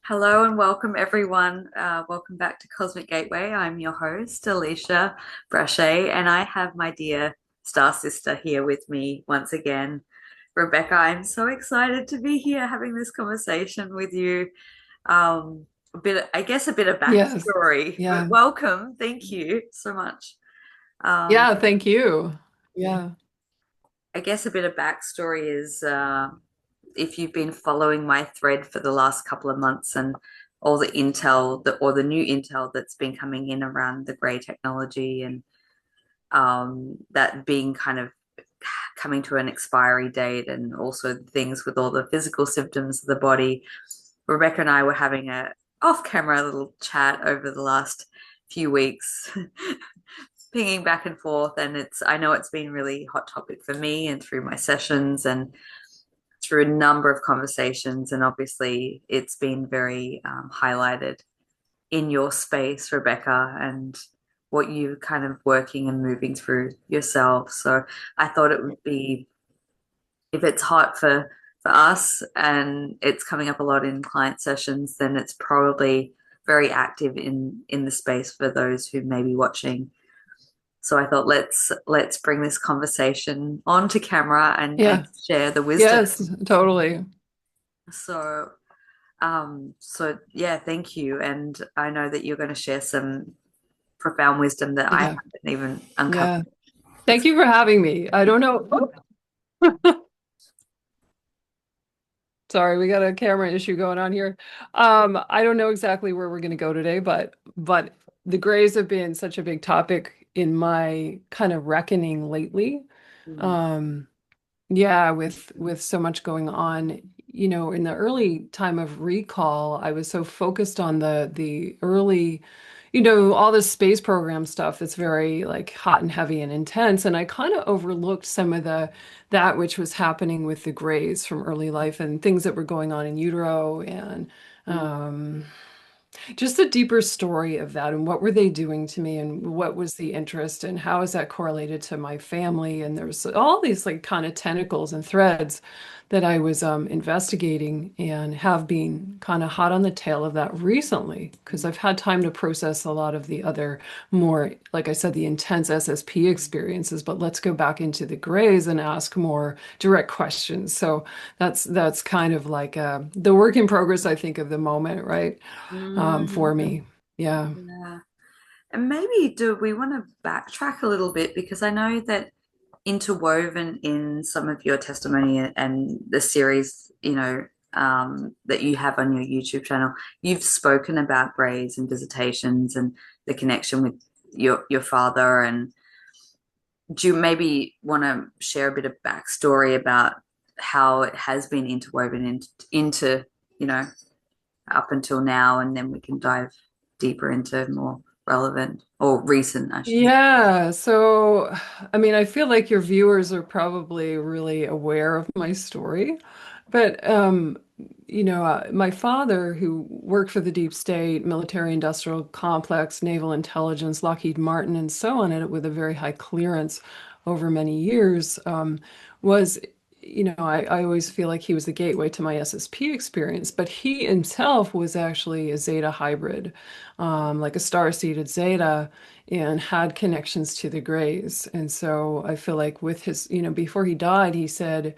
Hello and welcome everyone. Welcome back to Cosmic Gateway. I'm your host, Alisha Braché, and I have my dear star sister here with me once again, Rebecca. I'm so excited to be here having this conversation with you. I guess a bit of Yes. backstory, but Yeah. welcome. Thank you so much. Um, Yeah. Thank you. Yeah. I guess a bit of backstory is if you've been following my thread for the last couple of months and all the intel or the new intel that's been coming in around the gray technology and that being kind of coming to an expiry date and also things with all the physical symptoms of the body. Rebecca and I were having a off camera little chat over the last few weeks pinging back and forth, and I know it's been really hot topic for me and through my sessions and through a number of conversations, and obviously it's been very highlighted in your space, Rebecca, and what you kind of working and moving through yourself. So I thought it would be, if it's hot for us and it's coming up a lot in client sessions, then it's probably very active in the space for those who may be watching. So I thought let's bring this conversation onto camera and Yeah. share the wisdom. Yes, totally. So so yeah, thank you. And I know that you're going to share some profound wisdom that I Yeah. haven't even uncovered. Yeah. Thank you for having me. I don't know. Sorry, we got a camera issue going on here. I don't know exactly where we're going to go today, but the grays have been such a big topic in my kind of reckoning lately. Mm, Um, Yeah, with so much going on, in the early time of recall, I was so focused on the early, all this space program stuff that's very like hot and heavy and intense, and I kind of overlooked some of the that which was happening with the grays from early life and things that were going on in utero and mm, um just a deeper story of that and what were they doing to me and what was the interest and how is that correlated to my family? And there's all these like kind of tentacles and threads that I was investigating and have been kind of hot on the tail of that recently because mm, I've had time to process a lot of the other more, like I said, the intense SSP experiences. But let's go back into the grays and ask more direct questions. So that's kind of like the work in progress, I think, of the moment, right? For mm, me. Yeah. yeah. And maybe do we want to backtrack a little bit because I know that interwoven in some of your testimony and the series, that you have on your YouTube channel, you've spoken about grays and visitations and the connection with your father. And do you maybe want to share a bit of backstory about how it has been interwoven into, you know, up until now, and then we can dive deeper into more relevant or recent, I should. Yeah. So, I mean, I feel like your viewers are probably really aware of my story, but my father, who worked for the deep state, military industrial complex, naval intelligence, Lockheed Martin, and so on, and with a very high clearance over many years, was, I always feel like he was the gateway to my SSP experience, but he himself was actually a Zeta hybrid, like a star-seeded Zeta, and had connections to the Greys. And so I feel like with his, before he died, he said,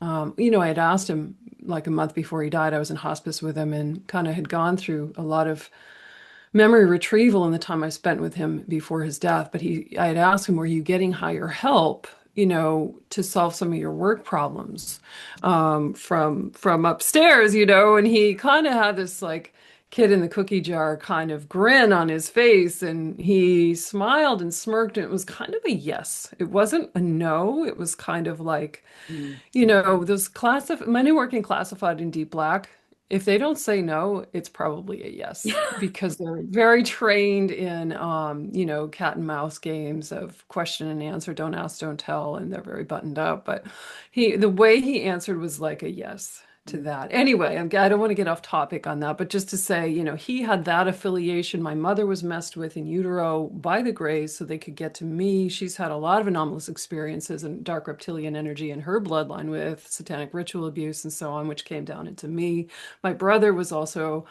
I had asked him like a month before he died, I was in hospice with him and kind of had gone through a lot of memory retrieval in the time I spent with him before his death. But I had asked him, were you getting higher help, to solve some of your work problems, from upstairs, and he kind of had this like kid in the cookie jar kind of grin on his face, and he smiled and smirked, and it was kind of a yes. It wasn't a no. It was kind of like, Mm. those men who work in classified and deep black, if they don't say no, it's probably a yes because they're very trained in, cat and mouse games of question and answer, don't ask, don't tell, and they're very buttoned up. But the way he answered was like a yes. to that. Anyway, I don't want to get off topic on that, but just to say, he had that affiliation. My mother was messed with in utero by the Greys so they could get to me. She's had a lot of anomalous experiences and dark reptilian energy in her bloodline with satanic ritual abuse and so on, which came down into me. My brother was also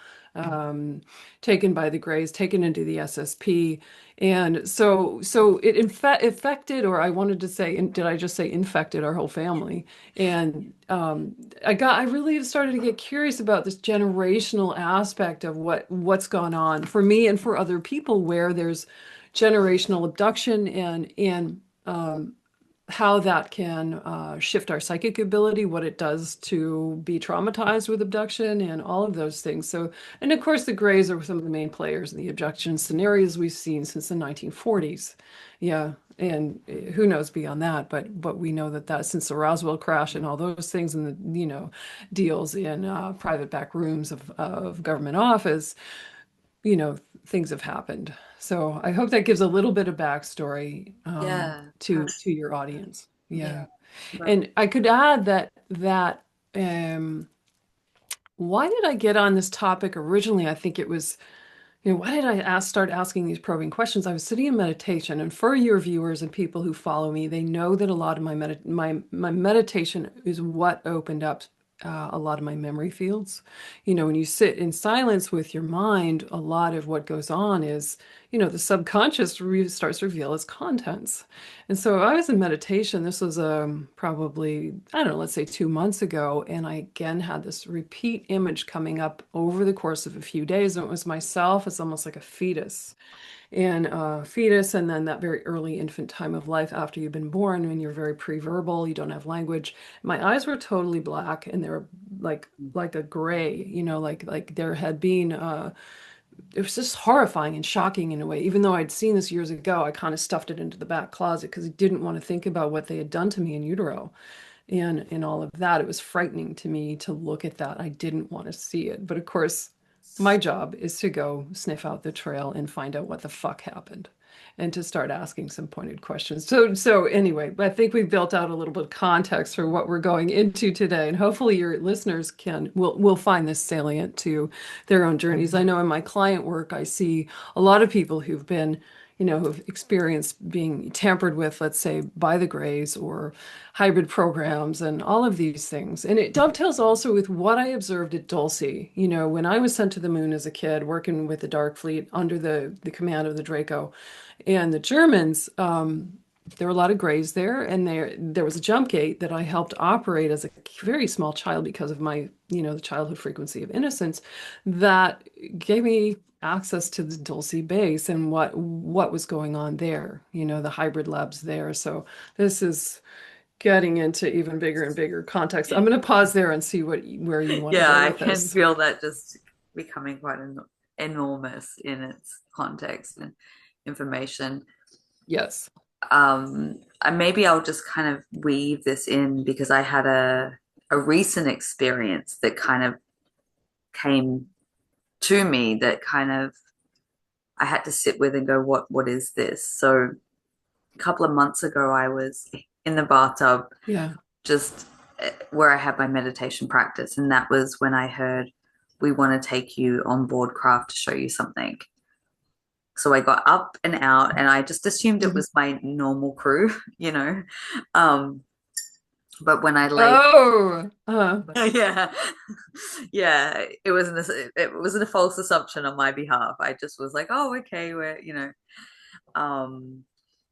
taken by the Greys, taken into the SSP. And so it affected, or I wanted to say, did I just say infected our whole family? And I really started to get curious about this generational aspect of what's gone on for me and for other people, where there's generational abduction and how that can shift our psychic ability, what it does to be traumatized with abduction, and all of those things. So, and of course, the Greys are some of the main players in the abduction scenarios we've seen since the 1940s. Yeah, and who knows beyond that, but we know that since the Roswell crash and all those things, and the deals in private back rooms of government office, things have happened. So I hope that gives a little bit of backstory Yeah. to your audience. Yeah. Yeah. But And I could add that um, why did I get on this topic originally? I think it was, why did I start asking these probing questions? I was sitting in meditation, and for your viewers and people who follow me, they know that a lot of my meditation is what opened up a lot of my memory fields. When you sit in silence with your mind, a lot of what goes on is, the subconscious starts to reveal its contents. And so I was in meditation. This was probably, I don't know, let's say 2 months ago. And I again had this repeat image coming up over the course of a few days. And it was myself. It's almost like a fetus. And fetus, and then that very early infant time of life after you've been born, when you're very pre-verbal, you don't have language. My eyes were totally black, and they were like a gray, like there had been it was just horrifying and shocking in a way. Even though I'd seen this years ago, I kind of stuffed it into the back closet because I didn't want to think about what they had done to me in utero and all of that. It was frightening to me to look at that. I didn't want to see it. But of course, my job is to go sniff out the trail and find out what the fuck happened and to start asking some pointed questions. So anyway, I think we've built out a little bit of context for what we're going into today, and hopefully your listeners will find this salient to their own journeys. I know in my client work, I see a lot of people who've been who've experienced being tampered with, let's say, by the Greys or hybrid programs and all of these things. And it dovetails also with what I observed at Dulce. When I was sent to the moon as a kid, working with the Dark Fleet under the command of the Draco and the Germans, there were a lot of Greys there, and there was a jump gate that I helped operate as a very small child because of my, the childhood frequency of innocence that gave me access to the Dulce base and what was going on there, the hybrid labs there. So this is getting into even bigger and bigger context. I'm going to pause there and see where you want to yeah, go I with can this. feel that just becoming quite enormous in its context and information. Yes. And maybe I'll just kind of weave this in because I had a recent experience that kind of came to me that kind of I had to sit with and go, what is this? So a couple of months ago, I was in the bathtub, Yeah. just where I had my meditation practice, and that was when I heard, "We want to take you on board craft to show you something." So I got up and out, and I just assumed it Mhm. was my normal crew, you know. Um, but when I laid, Oh, yeah, yeah, it wasn't a false assumption on my behalf. I just was like, oh, okay, um,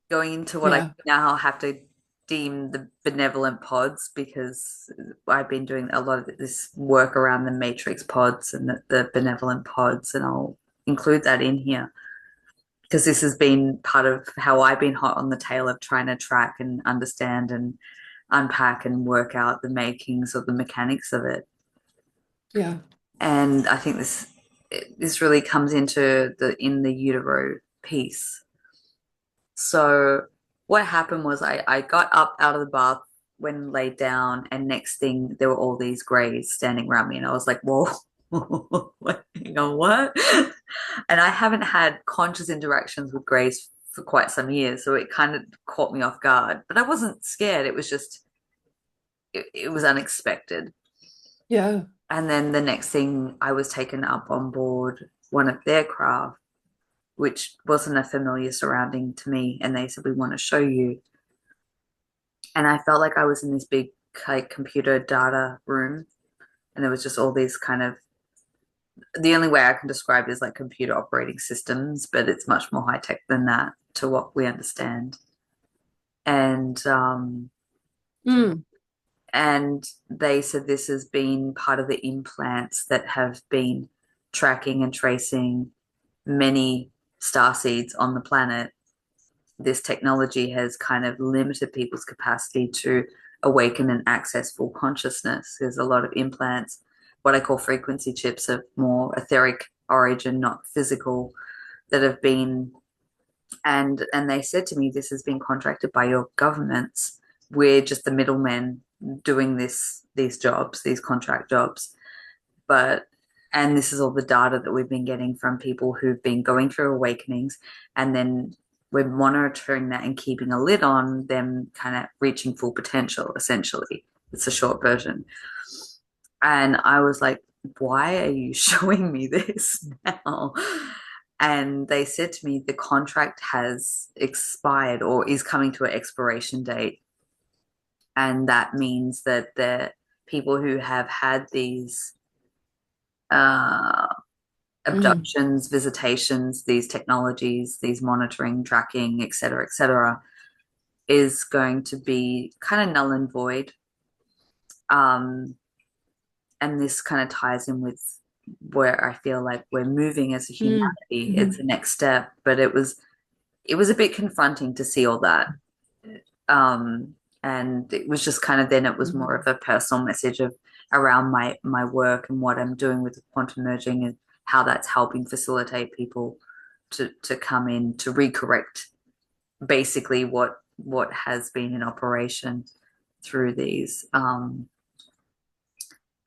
going into what I yeah. now have to deem the benevolent pods because I've been doing a lot of this work around the matrix pods and the benevolent pods, and I'll include that in here because this has been part of how I've been hot on the tail of trying to track and understand and unpack and work out the makings of the mechanics of it. Yeah. And I think this really comes into the in the utero piece. So what happened was I got up out of the bath when laid down, and next thing there were all these greys standing around me, and I was like, whoa, hang on, what? And I haven't had conscious interactions with greys for quite some years, so it kind of caught me off guard. But I wasn't scared. It was just it was unexpected. Yeah. And then the next thing, I was taken up on board one of their craft, which wasn't a familiar surrounding to me. And they said, "We want to show you." And I felt like I was in this big like computer data room, and there was just all these kind of, the only way I can describe it is like computer operating systems, but it's much more high tech than that to what we understand. And Mm. and they said this has been part of the implants that have been tracking and tracing many star seeds on the planet. This technology has kind of limited people's capacity to awaken and access full consciousness. There's a lot of implants, what I call frequency chips of more etheric origin, not physical, that have been, and they said to me, this has been contracted by your governments. We're just the middlemen doing these jobs, these contract jobs. But and this is all the data that we've been getting from people who've been going through awakenings, and then we're monitoring that and keeping a lid on them kind of reaching full potential, essentially. It's a short version. And I was like, why are you showing me this now? And they said to me, the contract has expired or is coming to an expiration date. And that means that the people who have had these uh, Mm. abductions, visitations, these technologies, these monitoring, tracking, et cetera, is going to be kind of null and void. Um, and this kind of ties in with where I feel like we're moving as a Mm. humanity. It's Mhm. the next step, but it was a bit confronting to see all that. Um, and it was just kind of, then it was more Mhm. of a personal message of around my work and what I'm doing with quantum merging and how that's helping facilitate people to come in to recorrect basically what has been in operation through these.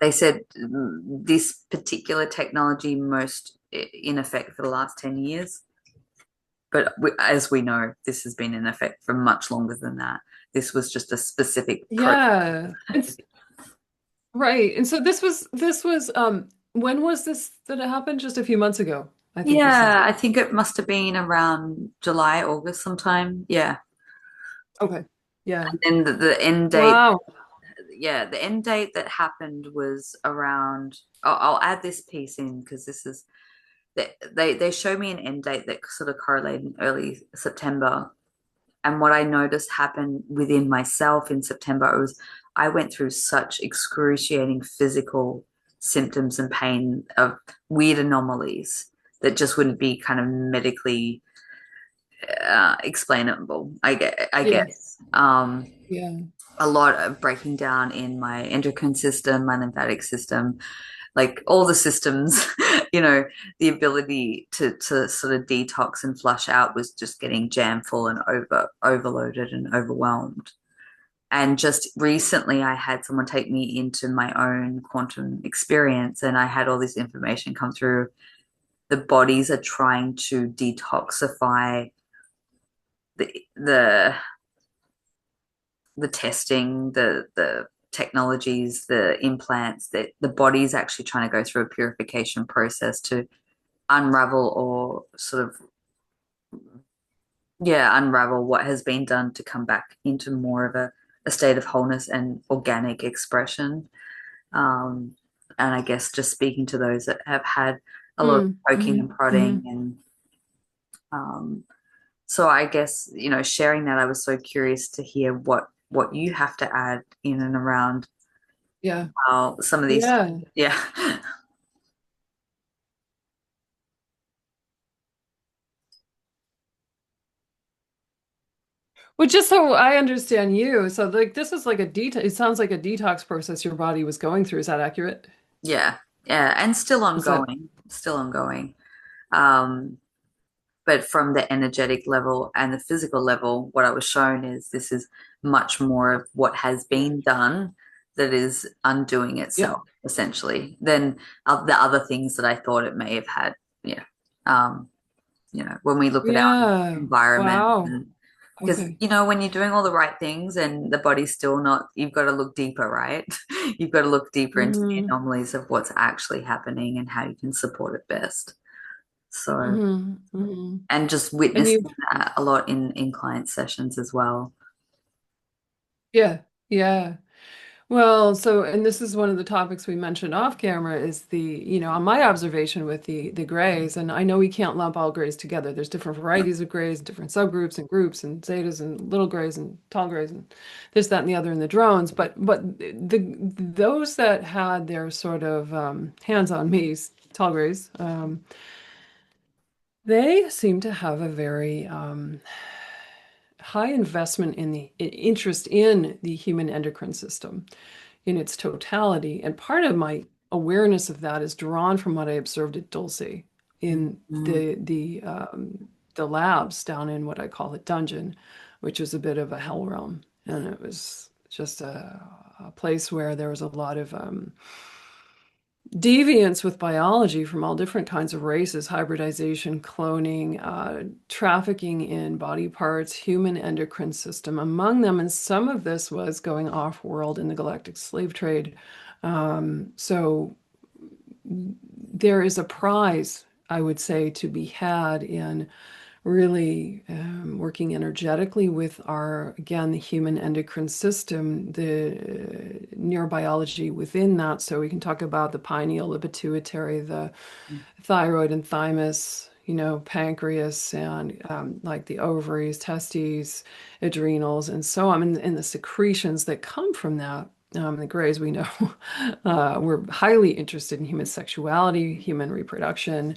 They said this particular technology most in effect for the last 10 years, but as we know, this has been in effect for much longer than that. This was just a specific pro. Yeah. It's right. And so this was when was this that it happened? Just a few months ago, I think you said. Yeah, I think it must have been around July, August sometime. Yeah. Okay. Yeah. And the end date, Wow. yeah, the end date that happened was around, I'll add this piece in because this is, they show me an end date that sort of correlated in early September. And what I noticed happened within myself in September was I went through such excruciating physical symptoms and pain of weird anomalies that just wouldn't be kind of medically explainable. I Yeah. guess. Yeah. A lot of breaking down in my endocrine system, my lymphatic system, like all the systems, the ability to sort of detox and flush out was just getting jam full and overloaded and overwhelmed. And just recently, I had someone take me into my own quantum experience, and I had all this information come through. The bodies are trying to detoxify the the testing, the technologies, the implants, that the body's actually trying to go through a purification process to unravel or sort of, yeah, unravel what has been done to come back into more of a state of wholeness and organic expression. Um, and I guess just speaking to those that have had a lot of Mm. poking and Mhm. prodding Mhm. and so I guess, sharing that, I was so curious to hear what you have to add in and around Yeah. how some of these, Yeah. yeah. Well, just so I understand you, so like this is like a detox. It sounds like a detox process your body was going through. Is that accurate? Yeah, yeah, and Is that still ongoing. Um, but from the energetic level and the physical level, what I was shown is this is much more of what has yeah. been done that is undoing Yeah. itself, essentially, than the other things that I thought it may have had. Yeah. Um, when we look at our Yeah. environment Wow. and Because, Okay. when you're doing all the right things and the body's still not, you've got to look deeper, right? You've got to look deeper into the Hmm. anomalies of what's actually happening and how you can support it best. So, Hmm. Hmm. and just And you, witnessing that a lot in client sessions as well. yeah, yeah. Well, so, and this is one of the topics we mentioned off camera is on my observation with the grays, and I know we can't lump all grays together. There's different varieties of grays, different subgroups and groups and zetas and little grays and tall grays and this, that, and the other in the drones. But those that had their sort of hands on me, tall grays, they seem to have a very high investment in the interest in the human endocrine system in its totality. And part of my awareness of that is drawn from what I observed at Dulce in Mm-hmm. the labs down in what I call the dungeon, which is a bit of a hell realm. And it was just a place where there was a lot of deviance with biology from all different kinds of races, hybridization, cloning, trafficking in body parts, human endocrine system among them. And some of this was going off world in the galactic slave trade. So there is a prize, I would say, to be had in really working energetically with again, the human endocrine system, the neurobiology within that. So we can talk about the pineal, the pituitary, the thyroid and thymus, pancreas, and like the ovaries, testes, adrenals, and so on, and the secretions that come from that. The Greys, we know, we're highly interested in human sexuality, human reproduction,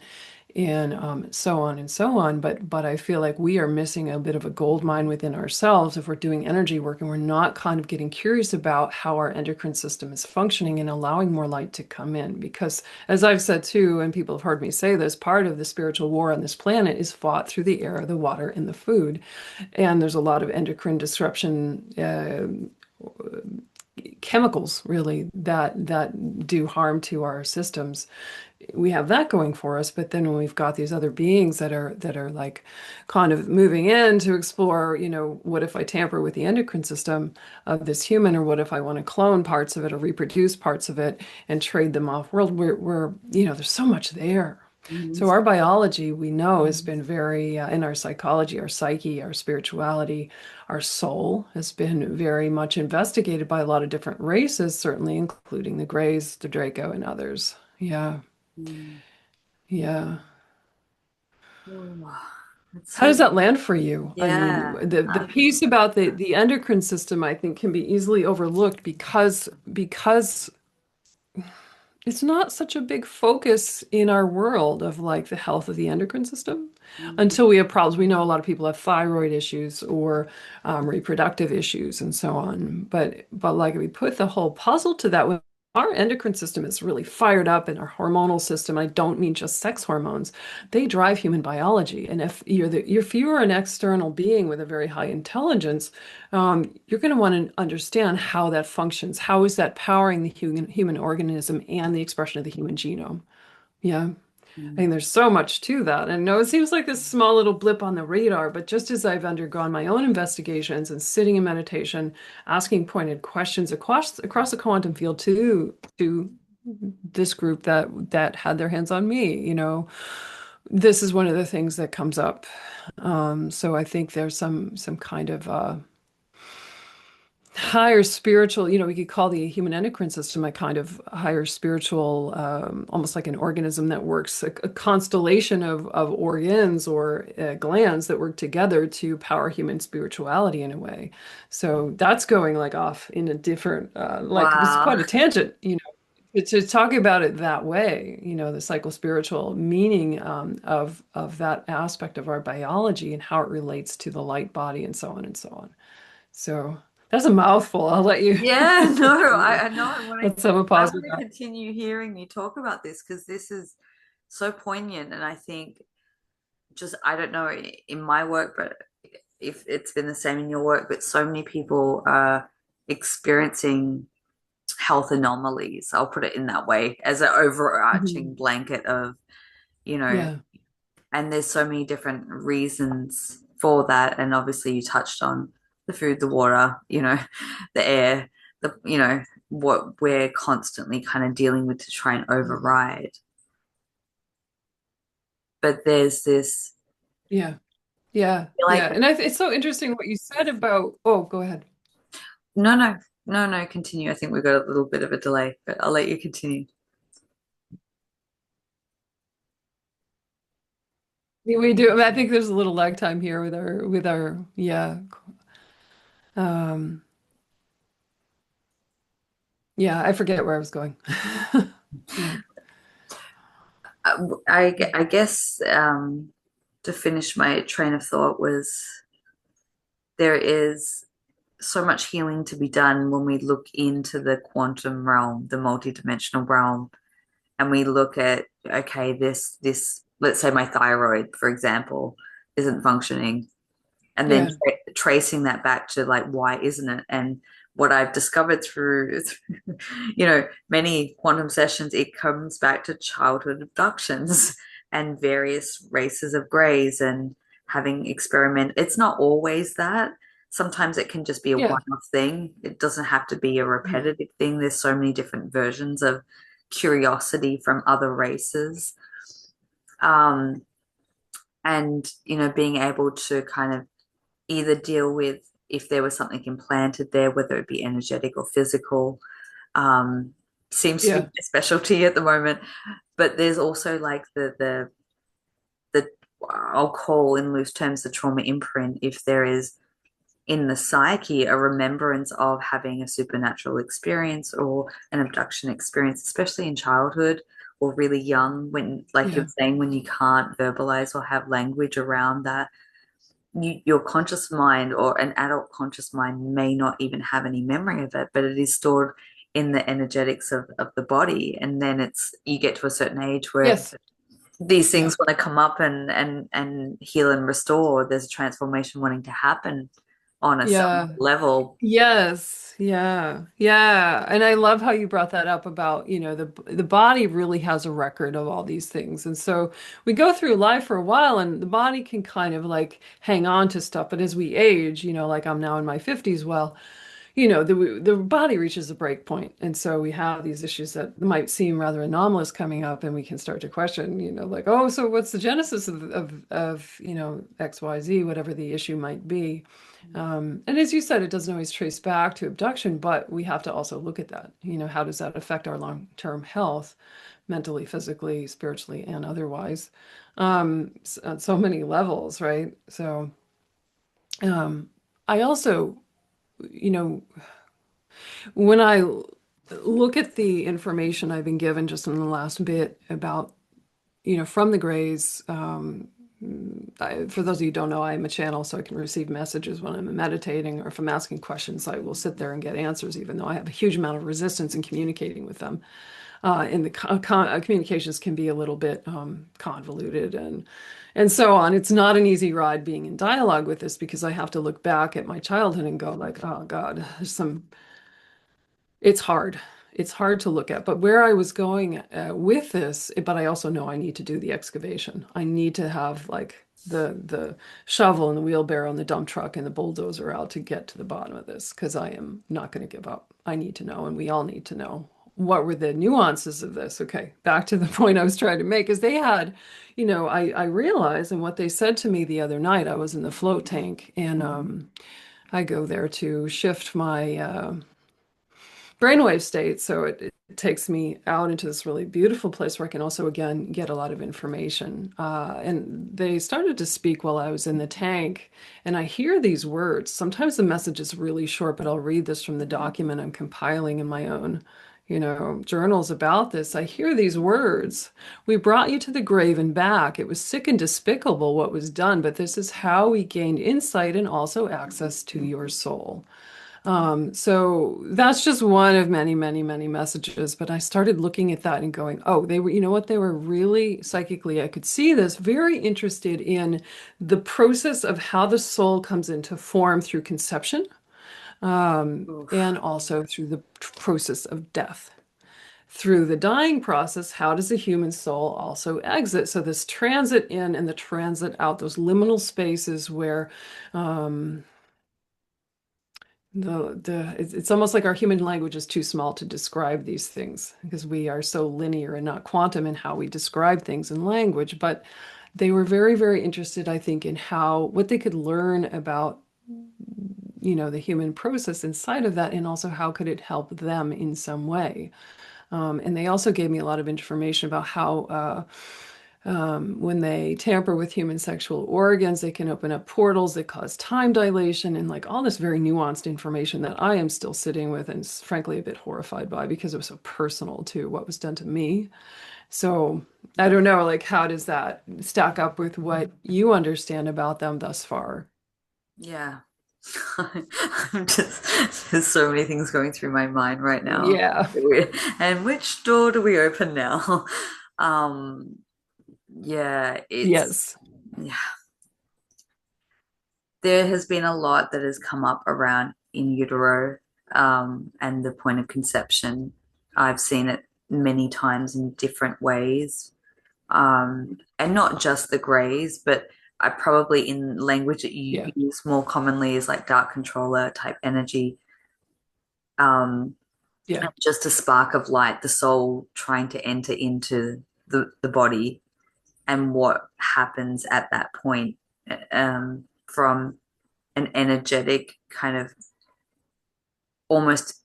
and so on and so on. But I feel like we are missing a bit of a gold mine within ourselves if we're doing energy work and we're not kind of getting curious about how our endocrine system is functioning and allowing more light to come in. Because as I've said too, and people have heard me say this, part of the spiritual war on this planet is fought through the air, the water, and the food. And there's a lot of endocrine disruption. Chemicals really that do harm to our systems. We have that going for us, but then when we've got these other beings that are like kind of moving in to explore, what if I tamper with the endocrine system of this human, or what if I want to clone parts of it or reproduce parts of it and trade them off world? We're there's so much there. So our biology, we know, has been very in our psychology, our psyche, our spirituality, our soul has been very much investigated by a lot of different races, certainly including the Greys, the Draco, and others. Yeah. Mm-hmm. Yeah. Oh, it's How so, does that land for you? I mean, yeah. the piece about the endocrine system, I think, can be easily overlooked because it's not such a big focus in our world of like the health of the endocrine system Mm-hmm. until we have problems. We know a lot of people have thyroid issues or reproductive issues and so on. But like if we put the whole puzzle to that, when our endocrine system is really fired up and our hormonal system, I don't mean just sex hormones, they drive human biology. And if you are an external being with a very high intelligence, you're going to want to understand how that functions. How is that powering the human organism and the expression of the human genome? Yeah. I mean, there's so much to that. And no, it seems like this small little blip on the radar, but just as I've undergone my own investigations and sitting in meditation, asking pointed questions across the quantum field to this group that had their hands on me, this is one of the things that comes up. So I think there's some kind of higher spiritual, we could call the human endocrine system a kind of higher spiritual, almost like an organism that works, a constellation of organs or glands that work together to power human spirituality in a way. So that's going like off in a different, like it's Wow. quite a tangent, to talk about it that way, the psychospiritual meaning of that aspect of our biology and how it relates to the light body and so on and so on. So that's a mouthful. I'll let you Yeah, no, I know. let's have a I pause want with to that. continue hearing you talk about this because this is so poignant, and I think just I don't know in my work, but if it's been the same in your work, but so many people are experiencing health anomalies. I'll put it in that way as an overarching Mhm. blanket of, you know, Yeah. and there's so many different reasons. for that. And obviously, you touched on the food, the water, the air, what we're constantly kind of dealing with to try and override. But there's this, Yeah. Yeah. I feel Yeah. like, And it's so interesting what you said about, oh, go ahead. no, no, no, no, continue. I think we've got a little bit of a delay, but I'll let you continue. We do. I think there's a little lag time here yeah. Um, yeah, I forget where I was going. Yeah. I guess to finish my train of thought was there is so much healing to be done when we look into the quantum realm, the multidimensional realm, and we look at, okay, this, let's say my thyroid, for example, isn't functioning, and then Yeah. tracing that back to like, why isn't it? And what I've discovered through, many quantum sessions, it comes back to childhood abductions and various races of greys and having experiment. It's not always that. Sometimes it can just be a Yeah. one-off thing. It doesn't have to be a Mhm. repetitive thing. There's so many different versions of curiosity from other races. Um, and, being able to kind of either deal with if there was something implanted there, whether it be energetic or physical. Um, Seems to be Yeah. my specialty at the moment. But there's also like the I'll call in loose terms the trauma imprint if there is in the psyche a remembrance of having a supernatural experience or an abduction experience, especially in childhood or really young, when, like you're Yeah. saying, when you can't verbalize or have language around that, your conscious mind or an adult conscious mind may not even have any memory of it, but it is stored in the energetics of the body. And then you get to a certain age where Yes. these Yeah. things want to come up and heal and restore. There's a transformation wanting to happen on a cellular Yeah. level. Yes. Yeah. Yeah. And I love how you brought that up about, the body really has a record of all these things. And so we go through life for a while and the body can kind of like hang on to stuff. But as we age, like I'm now in my 50s, well, the body reaches a break point, and so we have these issues that might seem rather anomalous coming up, and we can start to question, like, oh, so what's the genesis of XYZ, whatever the issue might be. And as you said, it doesn't always trace back to abduction, but we have to also look at that. How does that affect our long-term health, mentally, physically, spiritually, and otherwise, on so many levels, right? So, um, I also, you know, when I look at the information I've been given just in the last bit about, from the Greys, for those of you who don't know, I am a channel, so I can receive messages when I'm meditating or if I'm asking questions, I will sit there and get answers, even though I have a huge amount of resistance in communicating with them. And the communications can be a little bit convoluted and so on. It's not an easy ride being in dialogue with this because I have to look back at my childhood and go like, oh God, it's hard. It's hard to look at. But where I was going with this, but I also know I need to do the excavation. I need to have like the shovel and the wheelbarrow and the dump truck and the bulldozer out to get to the bottom of this because I am not going to give up. I need to know, and we all need to know what were the nuances of this. Okay, back to the point I was trying to make is they had, I realized, and what they said to me the other night, I was in the float tank and I go there to shift my brainwave state. So it takes me out into this really beautiful place where I can also, again, get a lot of information. And they started to speak while I was in the tank. And I hear these words. Sometimes the message is really short, but I'll read this from the document I'm compiling in my own. Journals about this. I hear these words. We brought you to the grave and back. It was sick and despicable what was done, but this is how we gained insight and also access to your soul. So that's just one of many, many, many messages. But I started looking at that and going, oh, they were, you know what? They were really psychically, I could see this, very interested in the process of how the soul comes into form through conception, Oof. and also through the process of death. through the dying process, how does the human soul also exit? So this transit in and the transit out, those liminal spaces where um, it's almost like our human language is too small to describe these things because we are so linear and not quantum in how we describe things in language. But they were very, very interested, I think, in how what they could learn about, the human process inside of that, and also how could it help them in some way. And they also gave me a lot of information about how when they tamper with human sexual organs, they can open up portals that cause time dilation and like all this very nuanced information that I am still sitting with and frankly a bit horrified by because it was so personal to what was done to me. So I don't know, like, how does that stack up with what you understand about them thus far? Yeah. I'm just, there's so many things going through my mind right now. Yeah. And which door do we open now? Um, yeah, it's, Yes. yeah, there has been a lot that has come up around in utero, and the point of conception. I've seen it many times in different ways, and not just the grays, but I probably in language that you Yeah. use more commonly is like dark controller type energy, um, Yeah. just a spark of light, the soul trying to enter into the body, and what happens at that point, from an energetic kind of almost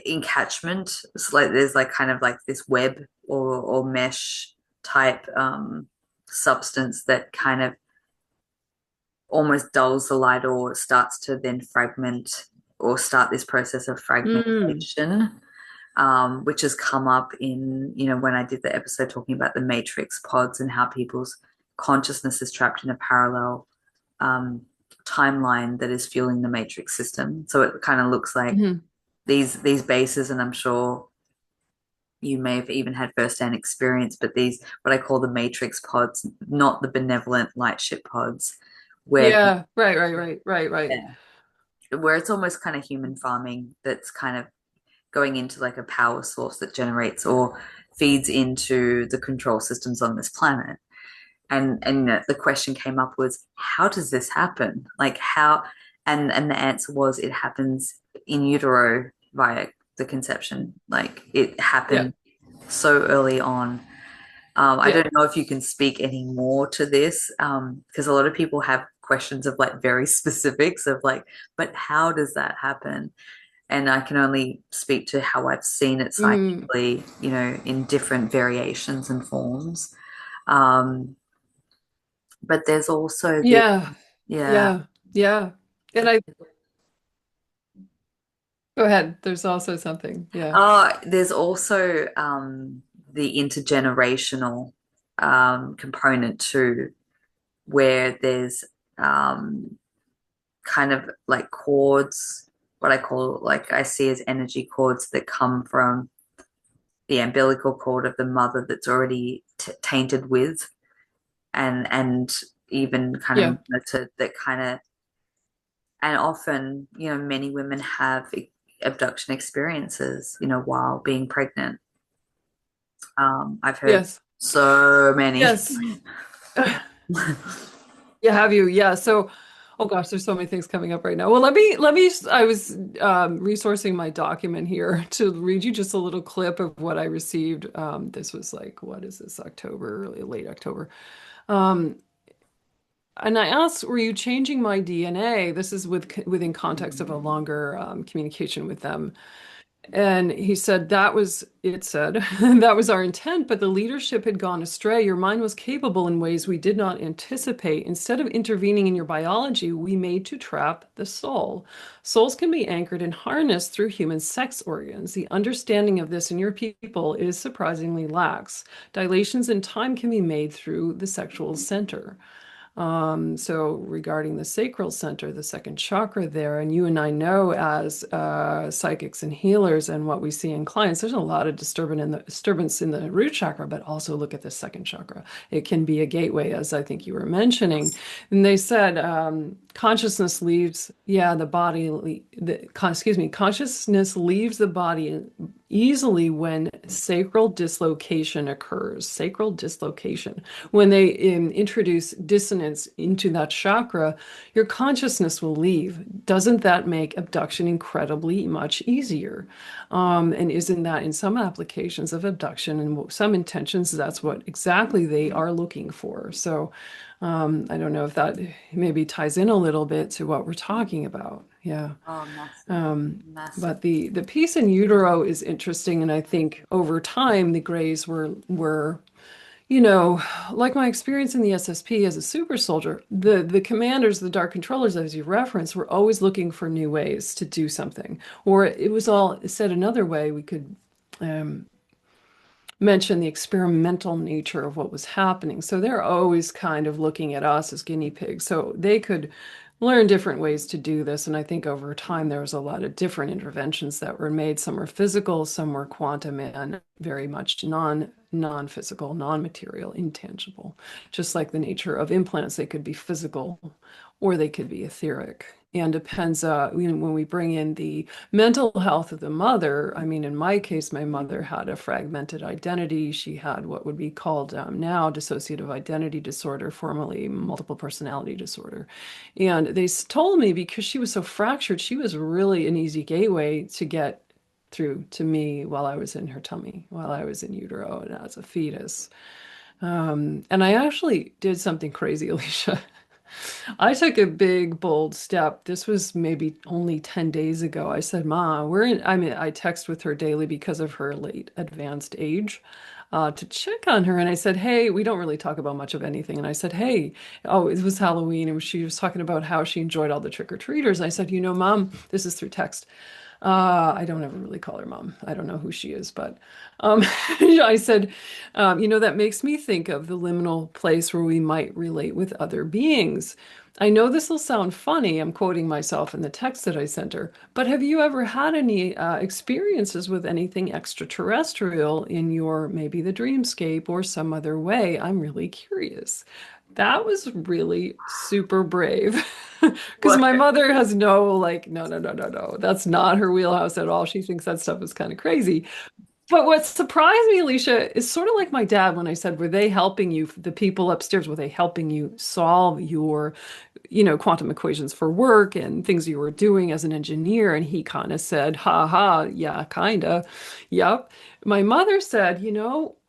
encatchment. It's like there's like kind of like this web or mesh type substance that kind of almost dulls the light or starts to then fragment or start this process of Mm. fragmentation, which has come up in, when I did the episode talking about the matrix pods and how people's consciousness is trapped in a parallel um, timeline that is fueling the matrix system. So it kind of looks like Hmm. these bases, and I'm sure you may have even had first-hand experience, but these what I call the matrix pods, not the benevolent light ship pods, where Yeah. Right, right, right, right, right. yeah, where it's almost kind of human farming that's kind of going into like a power source that generates or feeds into the control systems on this planet. And the question came up was, how does this happen? Like how, and the answer was it happens in utero via the conception. Like it Yeah. happened so early on. I Yeah. don't know if you can speak any more to this, because a lot of people have questions of like very specifics of like, but how does that happen? And I can only speak to how I've seen it Mm. psychically, in different variations and forms. Um, but there's also the, Yeah. yeah, Yeah. Yeah. And I go ahead. There's also something. Yeah. there's also the intergenerational component too, where there's um, kind of like cords, what I call, like I see as energy cords that come from the umbilical cord of the mother that's already tainted with, and even kind of Yeah. monitored that kind of, and often, many women have abduction experiences, while being pregnant. I've heard Yes. so many. Yes. Yeah, have you? Yeah. So, oh gosh, there's so many things coming up right now. Well, I was resourcing my document here to read you just a little clip of what I received. This was like, what is this, October, really late October. Um, and I asked, were you changing my DNA? This is within context of a longer communication with them. And he said it said, that was our intent, but the leadership had gone astray. Your mind was capable in ways we did not anticipate. Instead of intervening in your biology, we made to trap the soul. Souls can be anchored and harnessed through human sex organs. The understanding of this in your people is surprisingly lax. Dilations in time can be made through the sexual center. So regarding the sacral center, the second chakra there, and you and I know as psychics and healers and what we see in clients, there's a lot of disturbance in the root chakra, but also look at the second chakra. It can be a gateway, as I think you were mentioning. And they said, consciousness leaves, yeah, the body, excuse me, consciousness leaves the body easily when sacral dislocation occurs. Sacral dislocation. When they introduce dissonance into that chakra, your consciousness will leave. Doesn't that make abduction incredibly much easier? And isn't that in some applications of abduction and some intentions, that's what exactly they are looking for. So, I don't know if that maybe ties in a little bit to what we're talking about. Yeah. Oh, massive, Um, massive. but the piece in utero is interesting, and I think over time the Greys were you know, like my experience in the SSP as a super soldier, the commanders, the dark controllers, as you referenced, were always looking for new ways to do something. Or it was all said another way, we could um, mention the experimental nature of what was happening. So they're always kind of looking at us as guinea pigs. So they could learn different ways to do this. And I think over time there was a lot of different interventions that were made. Some were physical, some were quantum, and very much non-physical, non-material, intangible. Just like the nature of implants, they could be physical or they could be etheric. And depends, when we bring in the mental health of the mother, I mean, in my case, my mother had a fragmented identity. She had what would be called now dissociative identity disorder, formerly multiple personality disorder. And they told me because she was so fractured, she was really an easy gateway to get through to me while I was in her tummy, while I was in utero and as a fetus. And I actually did something crazy, Alicia. I took a big, bold step. This was maybe only 10 days ago. I said, Ma, I mean, I text with her daily because of her late advanced age, to check on her. And I said, hey, we don't really talk about much of anything. And I said, hey, oh, it was Halloween. And she was talking about how she enjoyed all the trick-or-treaters. I said, Mom, this is through text. I don't ever really call her mom. I don't know who she is, but I said, that makes me think of the liminal place where we might relate with other beings. I know this will sound funny. I'm quoting myself in the text that I sent her, but have you ever had any experiences with anything extraterrestrial in your maybe the dreamscape or some other way? I'm really curious. That was really super brave. Because What? my mother has no, like, no, no, no, no, no. That's not her wheelhouse at all. She thinks that stuff is kind of crazy. But what surprised me, Alicia, is sort of like my dad when I said, were they helping you, the people upstairs, were they helping you solve your, quantum equations for work and things you were doing as an engineer? And he kind of said, ha ha, yeah, kind of. Yep. My mother said,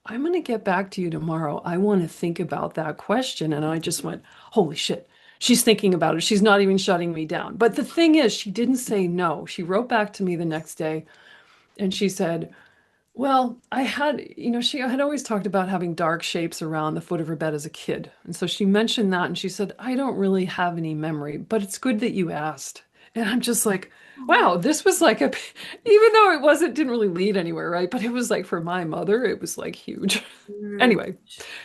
I'm going to get back to you tomorrow. I want to think about that question. And I just went, holy shit. She's thinking about it. She's not even shutting me down. But the thing is, she didn't say no. She wrote back to me the next day and she said, well, I had, she had always talked about having dark shapes around the foot of her bed as a kid. And so she mentioned that and she said, I don't really have any memory, but it's good that you asked. And I'm just like, wow, this was like even though it didn't really lead anywhere, right? But it was like for my mother, it was like huge. Anyway,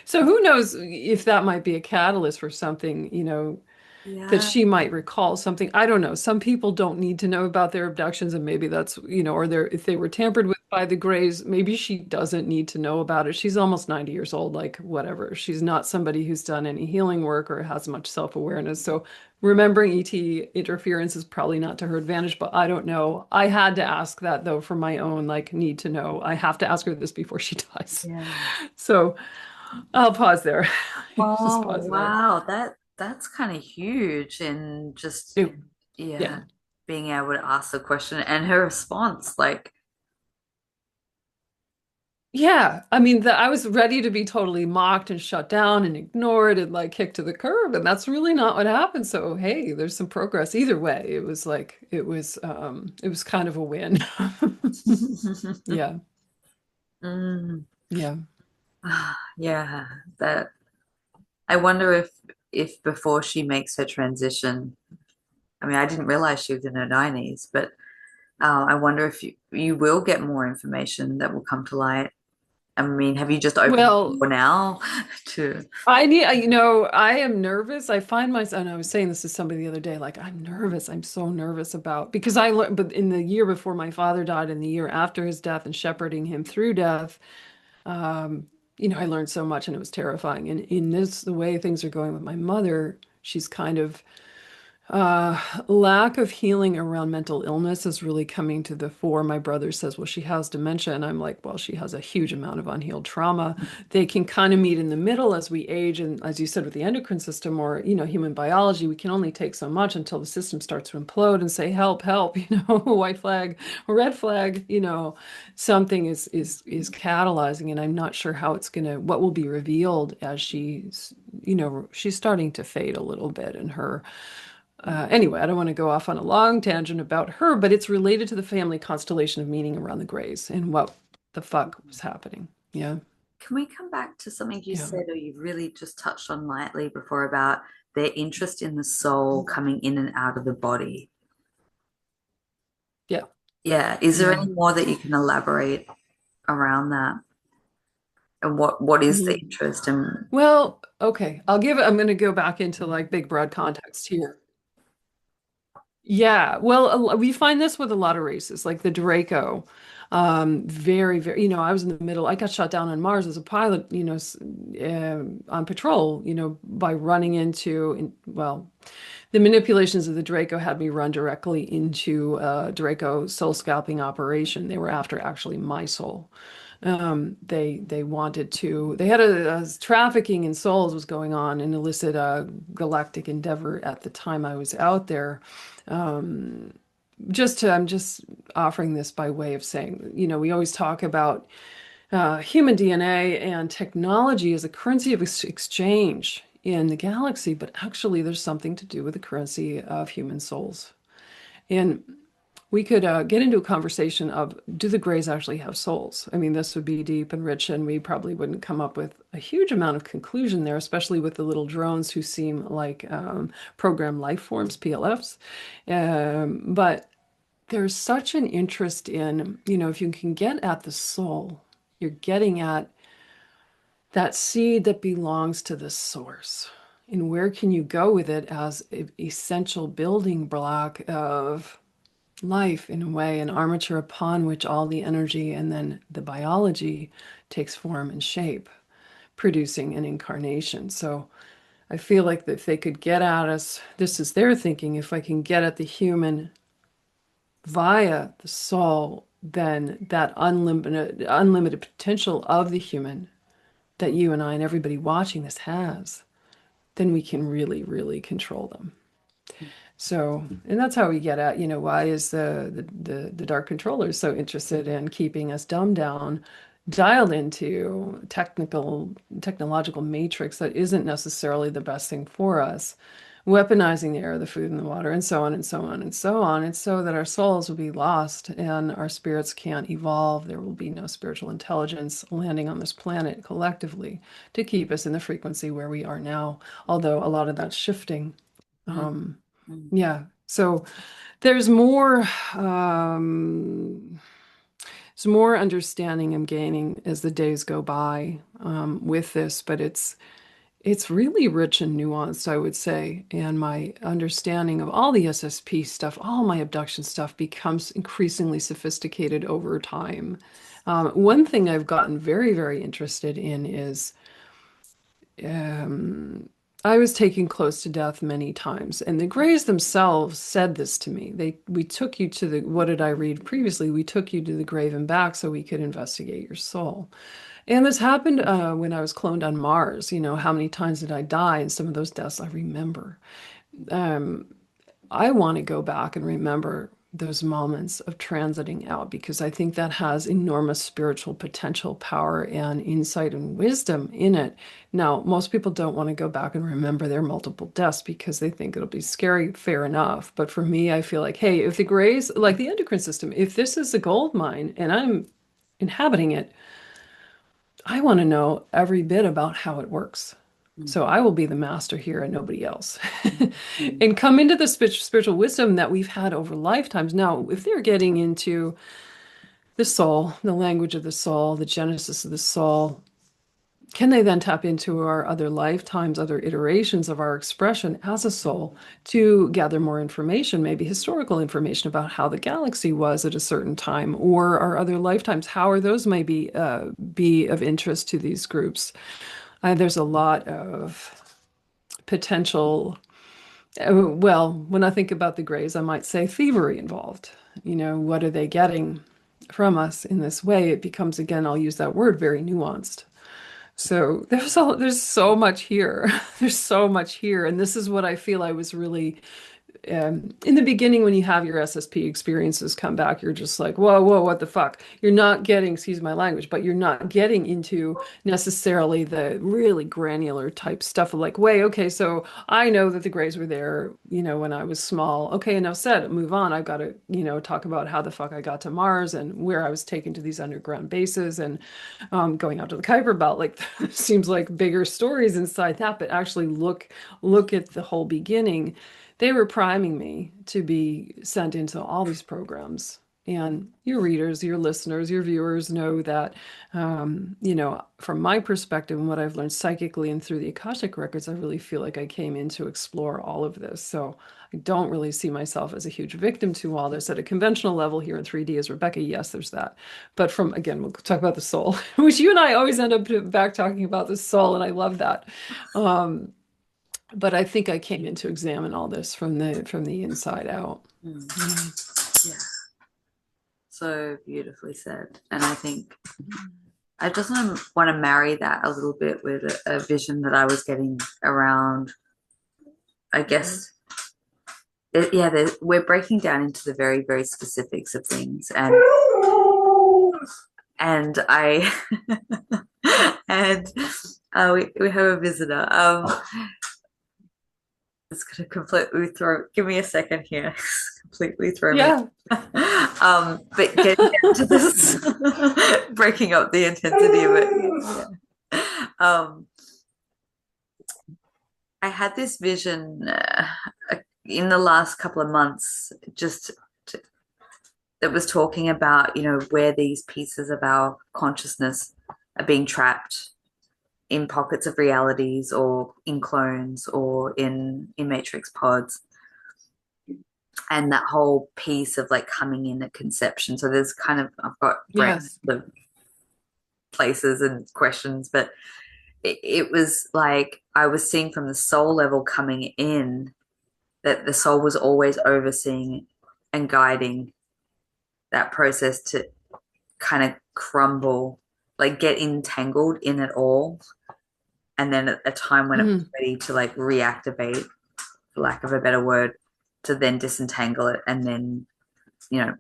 so who knows if that might be a catalyst for something, that Yeah. she might recall something. I don't know. Some people don't need to know about their abductions, and maybe that's, or if they were tampered with by the Greys, maybe she doesn't need to know about it. She's almost 90 years old, like whatever. She's not somebody who's done any healing work or has much self-awareness. So remembering ET interference is probably not to her advantage, but I don't know. I had to ask that though for my own like need to know. I have to ask her this before she dies. Yeah. So I'll pause there. Just Oh, pause there. wow. That's kind of huge. And just, Ew. Yeah. yeah, being able to ask the question and her response, like, Yeah, I mean, I was ready to be totally mocked and shut down and ignored and like kicked to the curb, and that's really not what happened. So, hey, there's some progress. Either way, it was kind of a win. Yeah, mm, yeah. yeah, that I wonder if before she makes her transition, I mean, I didn't realize she was in her 90s, but I wonder if you will get more information that will come to light. I mean, have you just opened the Well, door now to? I am nervous. I find myself, and I was saying this to somebody the other day, like I'm nervous. I'm so nervous about because I learned, but in the year before my father died and the year after his death and shepherding him through death, um, I learned so much and it was terrifying. And in this, the way things are going with my mother, she's kind of Lack of healing around mental illness is really coming to the fore. My brother says, well, she has dementia. And I'm like, well, she has a huge amount of unhealed trauma. They can kind of meet in the middle as we age. And as you said, with the endocrine system or, human biology, we can only take so much until the system starts to implode and say, help, help, white flag, red flag, something is catalyzing. And I'm not sure how what will be revealed as she's starting to fade a little bit in her. Anyway, I don't want to go off on a long tangent about her, but it's related to the family constellation of meaning around the Greys and what the fuck was happening. Yeah, Can we come back to something you yeah, said or you really just touched on lightly before about their interest in the soul coming in and out of the body? yeah, Yeah. Is there yeah. any more that you can elaborate around that? And what is the Mhm. interest? And Well, okay, I'm going to go back into like big broad context here. Yeah, well, we find this with a lot of races, like the Draco. Very, very, I was in the middle. I got shot down on Mars as a pilot, on patrol, by running well, the manipulations of the Draco had me run directly into a Draco soul scalping operation. They were after actually my soul. They wanted to. They had a trafficking in souls was going on, an illicit galactic endeavor at the time I was out there. Um, I'm just offering this by way of saying, we always talk about human DNA and technology as a currency of exchange in the galaxy, but actually there's something to do with the currency of human souls. And we could get into a conversation of, do the Greys actually have souls? I mean, this would be deep and rich, and we probably wouldn't come up with a huge amount of conclusion there, especially with the little drones who seem like programmed life forms, PLFs. But there's such an interest in, if you can get at the soul, you're getting at that seed that belongs to the source. And where can you go with it as an essential building block of life, in a way, an armature upon which all the energy and then the biology takes form and shape, producing an incarnation. So I feel like if they could get at us, this is their thinking, if I can get at the human via the soul, then that unlimited potential of the human that you and I and everybody watching this has, then we can really, really control them. So, and that's how we get at, why is the dark controller so interested in keeping us dumbed down, dialed into technological matrix that isn't necessarily the best thing for us, weaponizing the air, the food, and the water, and so on and so on and so on. It's so that our souls will be lost and our spirits can't evolve. There will be no spiritual intelligence landing on this planet collectively to keep us in the frequency where we are now, although a lot of that's shifting. mm, Um, mm, yeah. So there's um, more understanding I'm gaining as the days go by with this, but it's really rich and nuanced, I would say. And my understanding of all the SSP stuff, all my abduction stuff becomes increasingly sophisticated over time. One thing I've gotten very, very interested in is um, I was taken close to death many times, and the Greys themselves said this to me. We took you to what did I read previously? We took you to the grave and back so we could investigate your soul. And this happened when I was cloned on Mars. How many times did I die? And some of those deaths I remember. Um, I want to go back and remember those moments of transiting out because I think that has enormous spiritual potential, power, and insight and wisdom in it. Now, most people don't want to go back and remember their multiple deaths because they think it'll be scary. Fair enough. But for me, I feel like, hey, if the Greys, like the endocrine system, if this is a gold mine and I'm inhabiting it, I want to know every bit about how it works. mm, So I will be the master here and nobody else. mm, mm, And come into the spiritual wisdom that we've had over lifetimes. Now, if they're getting into the soul, the language of the soul, the genesis of the soul, can they then tap into our other lifetimes, other iterations of our expression as a soul to gather more information, maybe historical information about how the galaxy was at a certain time, or our other lifetimes? How are those maybe be of interest to these groups? There's a lot of potential Well, when I think about the grays, I might say thievery involved. What are they getting from us in this way? It becomes, again, I'll use that word, very nuanced. So there's so much here. There's so much here. And this is what I feel I was really in the beginning, when you have your SSP experiences come back, you're just like, whoa, whoa, what the fuck? You're not getting, excuse my language, but you're not getting into necessarily the really granular type stuff of like, wait, okay, so I know that the grays were there, when I was small. Okay, enough said, move on. I've got to, talk about how the fuck I got to Mars and where I was taken to these underground bases and going out to the Kuiper Belt. Like, seems like bigger stories inside that, but actually look at the whole beginning. They were priming me to be sent into all these programs. And your readers, your listeners, your viewers know that, from my perspective and what I've learned psychically and through the Akashic records, I really feel like I came in to explore all of this. So I don't really see myself as a huge victim to all this. At a conventional level here in 3D as Rebecca, yes, there's that. But again, we'll talk about the soul, which you and I always end up back talking about the soul, and I love that. Um, but I think I came in to examine all this from the inside out. Mm. Yeah. Yeah, so beautifully said. And I think I just want to marry that a little bit with a vision that I was getting around, I guess. Yeah, we're breaking down into the very, very specifics of things, and I and we have a visitor. It's gonna completely throw. Give me a second here. Completely throw me. Yeah. But getting down to this, breaking up the intensity of it. Yeah. I had this vision in the last couple of months, that was talking about, where these pieces of our consciousness are being trapped in pockets of realities or in clones or in matrix pods, and that whole piece of like coming in at conception. So there's kind of, I've got Yes. the places and questions, but it was like I was seeing from the soul level coming in that the soul was always overseeing and guiding that process to kind of crumble, like get entangled in it all. And then at a time when it was Mhm. ready to like reactivate, for lack of a better word, to then disentangle it and then,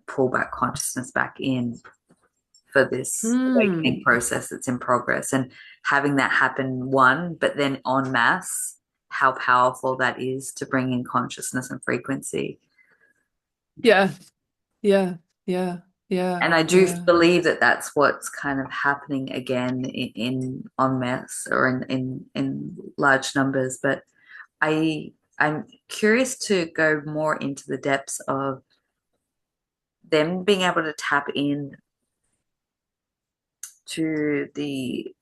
pull back consciousness back in for this awakening Hmm. process that's in progress. And having that happen, one, but then en masse, how powerful that is to bring in consciousness and frequency. Yeah. Yeah. Yeah. Yeah. And I do Yeah. believe that that's what's kind of happening again in en masse or in large numbers. But I'm curious to go more into the depths of them being able to tap in to the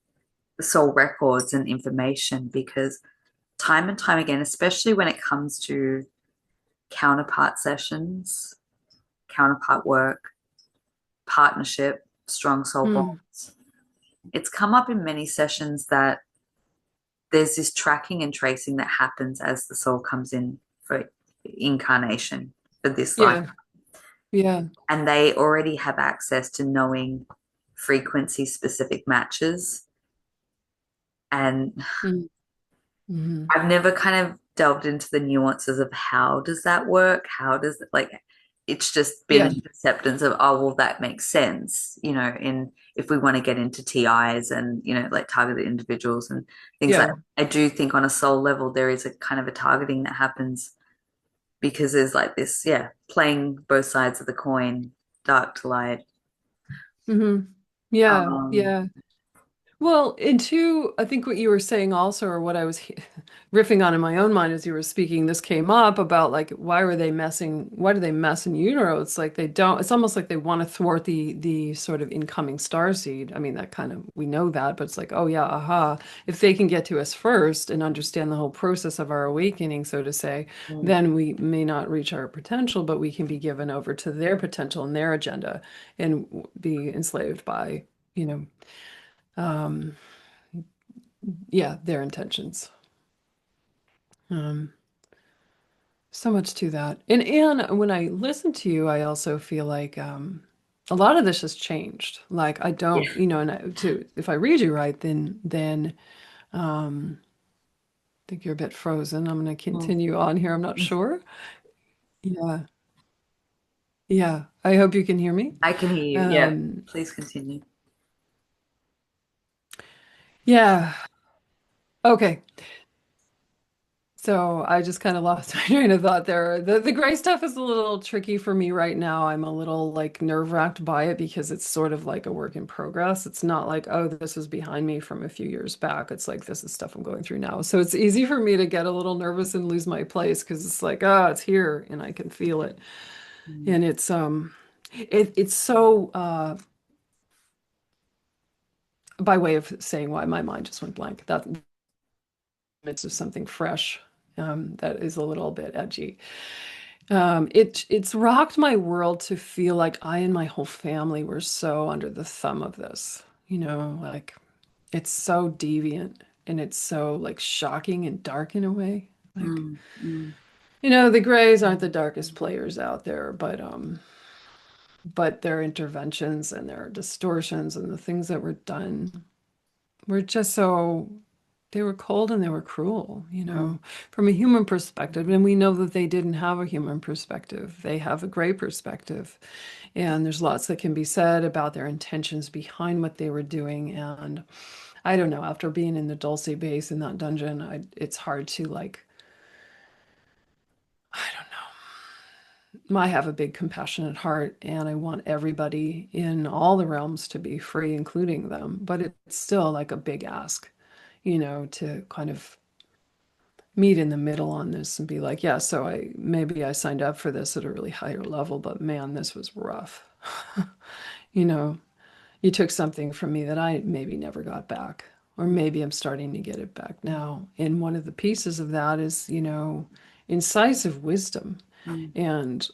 soul records and information, because time and time again, especially when it comes to counterpart sessions, counterpart work, partnership, strong soul Hmm. bonds, it's come up in many sessions that there's this tracking and tracing that happens as the soul comes in for incarnation for this life. Yeah. Yeah. And they already have access to knowing frequency specific matches. And Mm-hmm. I've never kind of delved into the nuances of how does that work? How does it, like, it's just been Yeah. an acceptance of, oh, well, that makes sense, in if we want to get into TIs and, like targeted individuals and things like Yeah. that. I do think on a soul level, there is a kind of a targeting that happens because there's like this, yeah, playing both sides of the coin, dark to light. Hmm. Yeah. Um, Yeah. Well, into I think what you were saying also, or what I was riffing on in my own mind as you were speaking, this came up about like why do they mess in utero? It's like they don't, it's almost like they want to thwart the sort of incoming star seed. I mean, that kind of we know that, but it's like, oh yeah, aha. If they can get to us first and understand the whole process of our awakening, so to say, then we may not reach our potential, but we can be given over to their potential and their agenda and be enslaved by, you know um, yeah, their intentions. Um, So much to that. And when I listen to you, I also feel like a lot of this has changed. Like I Yeah. don't, and if I read you right, then I think you're a bit frozen. I'm going to Mm. continue on here. I'm not sure. Yeah. Yeah. I hope you can hear me. I can hear you. Yeah. Um, Please continue. yeah. Okay. So I just kind of lost my train of thought there. The gray stuff is a little tricky for me right now. I'm a little like nerve-wracked by it because it's sort of like a work in progress. It's not like, oh, this is behind me from a few years back. It's like this is stuff I'm going through now. So it's easy for me to get a little nervous and lose my place because it's like, oh, it's here and I can feel it. Mm. And it's so by way of saying why my mind just went blank. That midst of something fresh that is a little bit edgy. It's rocked my world to feel like I and my whole family were so under the thumb of this. Like it's so deviant and it's so like shocking and dark in a way. Like, Mm. Mm. the Greys aren't the darkest players out there, but their interventions and their distortions and the things that were done were just so they were cold and they were cruel, Mm. from a human perspective. And we know that they didn't have a human perspective. They have a gray perspective. And there's lots that can be said about their intentions behind what they were doing. And I don't know, after being in the Dulce base in that dungeon, it's hard to like, I don't know. I have a big compassionate heart and I want everybody in all the realms to be free, including them. But it's still like a big ask, to kind of meet in the middle on this and be like, yeah, so I signed up for this at a really higher level, but man, this was rough. You know, you took something from me that I maybe never got back, or maybe I'm starting to get it back now. And one of the pieces of that is, incisive wisdom. Mm. And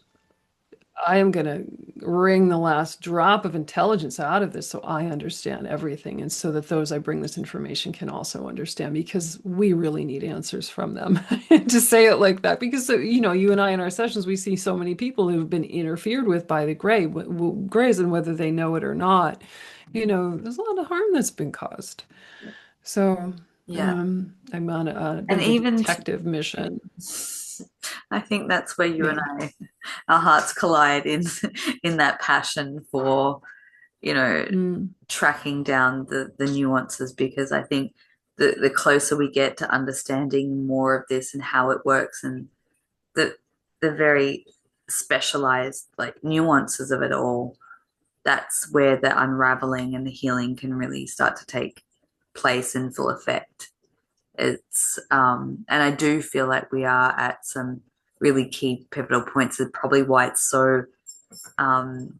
I am going to wring the last drop of intelligence out of this so I understand everything and so that those I bring this information can also understand because we really need answers from them to say it like that. Because, you and I in our sessions, we see so many people who've been interfered with by the grays and whether they know it or not, there's a lot of harm that's been caused. So Yeah. I'm on a bit And of a even detective mission. I think that's where you and Yeah. I, our hearts collide in in that passion for, you know, Mm. tracking down the nuances because I think the closer we get to understanding more of this and how it works and the the very specialized like nuances of it all, that's where the unraveling and the healing can really start to take place in full effect. It's and I do feel like we are at some really key pivotal points. It's probably why it's so um,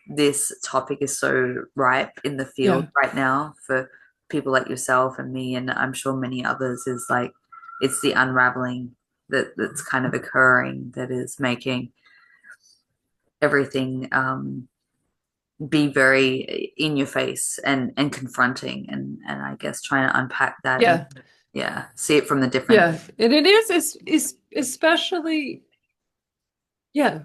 this topic is so ripe in the field Yeah. right now for people like yourself and me, and I'm sure many others. Is like it's the unraveling that's kind of occurring that is making everything be very in your face and confronting and I guess trying to unpack that and Yeah. yeah, see it from the different. Yeah, and it is especially yeah,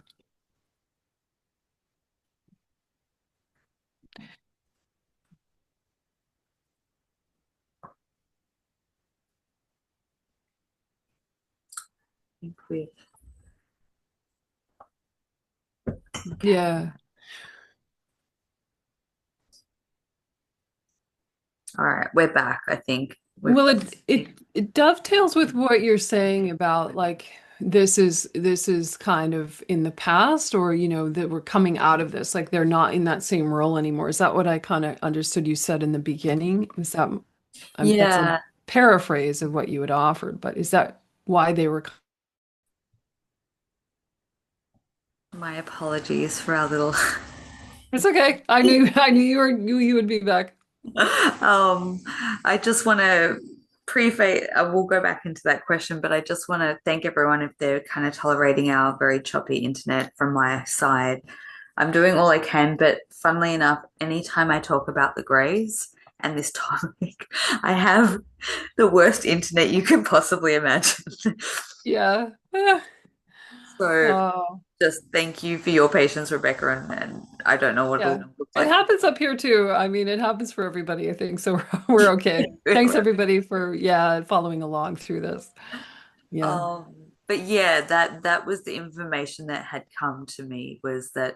Okay. yeah. All right, we're back. I think we've. Well, it dovetails with what you're saying about like this is kind of in the past, or that we're coming out of this, like they're not in that same role anymore. Is that what I kind of understood you said in the beginning? Is that that's a Yeah, paraphrase of what you had offered, but is that why they were? my apologies for our little. It's okay. I knew you would be back. um, I just want to preface. We'll go back into that question, but I just want to thank everyone if they're kind of tolerating our very choppy internet from my side. I'm doing all I can, but funnily enough, anytime I talk about the Greys and this topic, I have the worst internet you can possibly imagine. Yeah. So Oh, just thank you for your patience, Rebecca, and I don't know what it'll yeah. look It like. happens up here too. I mean, it happens for everybody, I think. So we're okay. Thanks everybody for, yeah, following along through this. Yeah. But yeah, that was the information that had come to me was that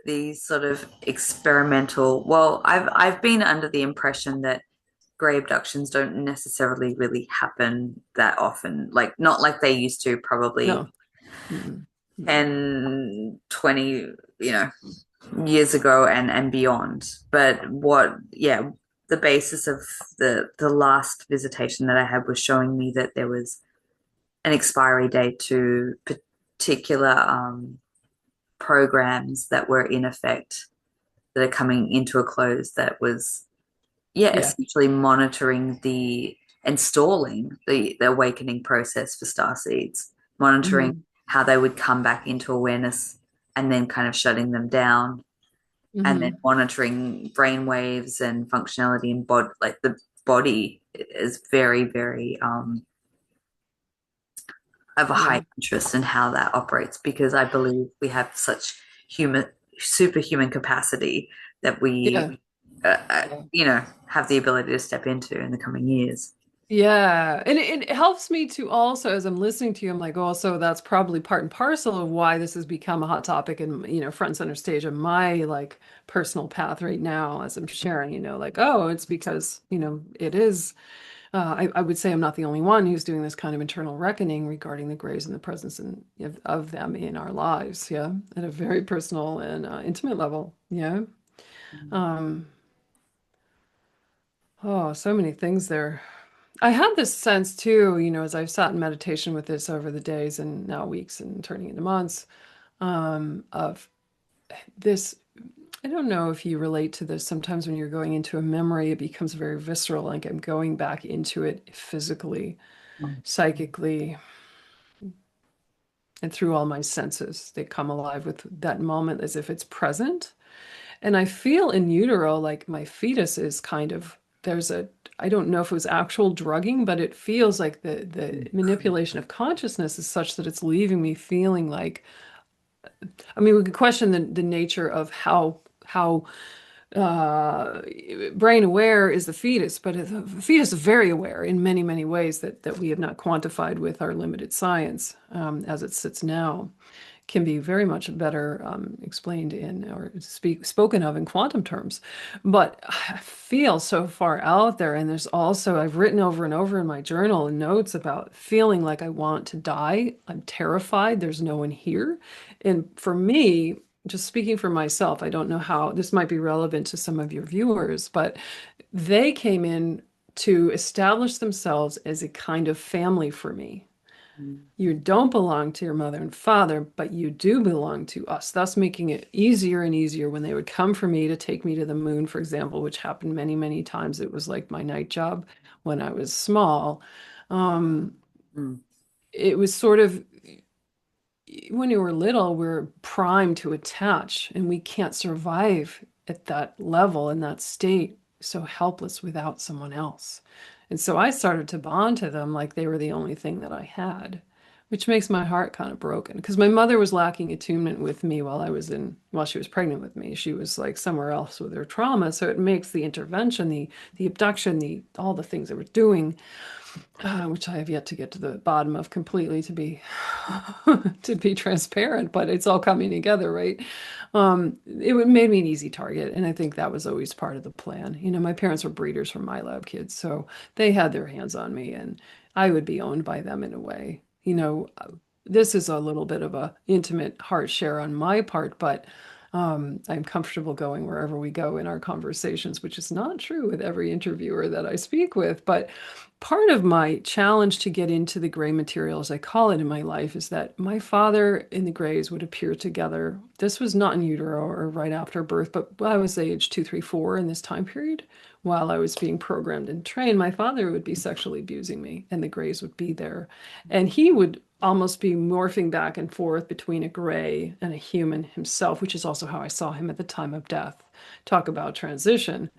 these sort of experimental. Well, I've been under the impression that gray abductions don't necessarily really happen that often, like not like they used to probably No. Mm-mm. Mm-mm. 10, 20, you know, years ago and beyond. But yeah, the basis of the last visitation that I had was showing me that there was an expiry date to particular programs that were in effect that are coming into a close that was, yeah, Yeah. essentially monitoring the and stalling the awakening process for star seeds, monitoring Hmm. how they would come back into awareness and then kind of shutting them down, and then Hmm. monitoring brain waves and functionality in body. Like the body is very, very I have a high Yeah. interest in how that operates because I believe we have such human, superhuman capacity that Yeah. we, Yeah. have the ability to step into in the coming years. Yeah, and it helps me to also, as I'm listening to you, I'm like, oh, so that's probably part and parcel of why this has become a hot topic and, front and center stage of my like personal path right now as I'm sharing, like, oh, it's because, it is, I would say I'm not the only one who's doing this kind of internal reckoning regarding the grays and the presence of them in our lives. Yeah, at a very personal and intimate level. Yeah. Um, oh, so many things there. I had this sense too, as I've sat in meditation with this over the days and now weeks and turning into months, of this. I don't know if you relate to this. Sometimes when you're going into a memory, it becomes very visceral, like I'm going back into it physically, psychically, and through all my senses. They come alive with that moment as if it's present. And I feel in utero like my fetus is kind of there's a I don't know if it was actual drugging, but it feels like the manipulation of consciousness is such that it's leaving me feeling like I mean we could question the nature of how uh, brain aware is the fetus, but the fetus is very aware in many, many ways that we have not quantified with our limited science as it sits now can be very much better explained in or spoken of in quantum terms. But I feel so far out there. And there's also, I've written over and over in my journal and notes about feeling like I want to die. I'm terrified. There's no one here. And for me, just speaking for myself, I don't know how this might be relevant to some of your viewers, but they came in to establish themselves as a kind of family for me. You don't belong to your mother and father, but you do belong to us, thus making it easier and easier when they would come for me to take me to the moon, for example, which happened many, many times. It was like my night job when I was small. Um, Mm. it was sort of when you were little, we're primed to attach, and we can't survive at that level in that state, so helpless without someone else. And so I started to bond to them like they were the only thing that I had, which makes my heart kind of broken because my mother was lacking attunement with me while she was pregnant with me. She was like somewhere else with her trauma. So it makes the intervention, the abduction, all the things that we're doing which I have yet to get to the bottom of completely to be to be transparent, but it's all coming together, right? Made me an easy target, and I think that was always part of the plan. My parents were breeders for my lab kids, so they had their hands on me, and I would be owned by them in a way. This is a little bit of a intimate heart share on my part, but I'm comfortable going wherever we go in our conversations, which is not true with every interviewer that I speak with. But part of my challenge to get into the gray material, as I call it in my life, is that my father and the grays would appear together. This was not in utero or right after birth, but I was age 2, 3, 4 in this time period. While I was being programmed and trained, my father would be sexually abusing me, and the grays would be there. And he would almost be morphing back and forth between a gray and a human himself, which is also how I saw him at the time of death. talk about transition.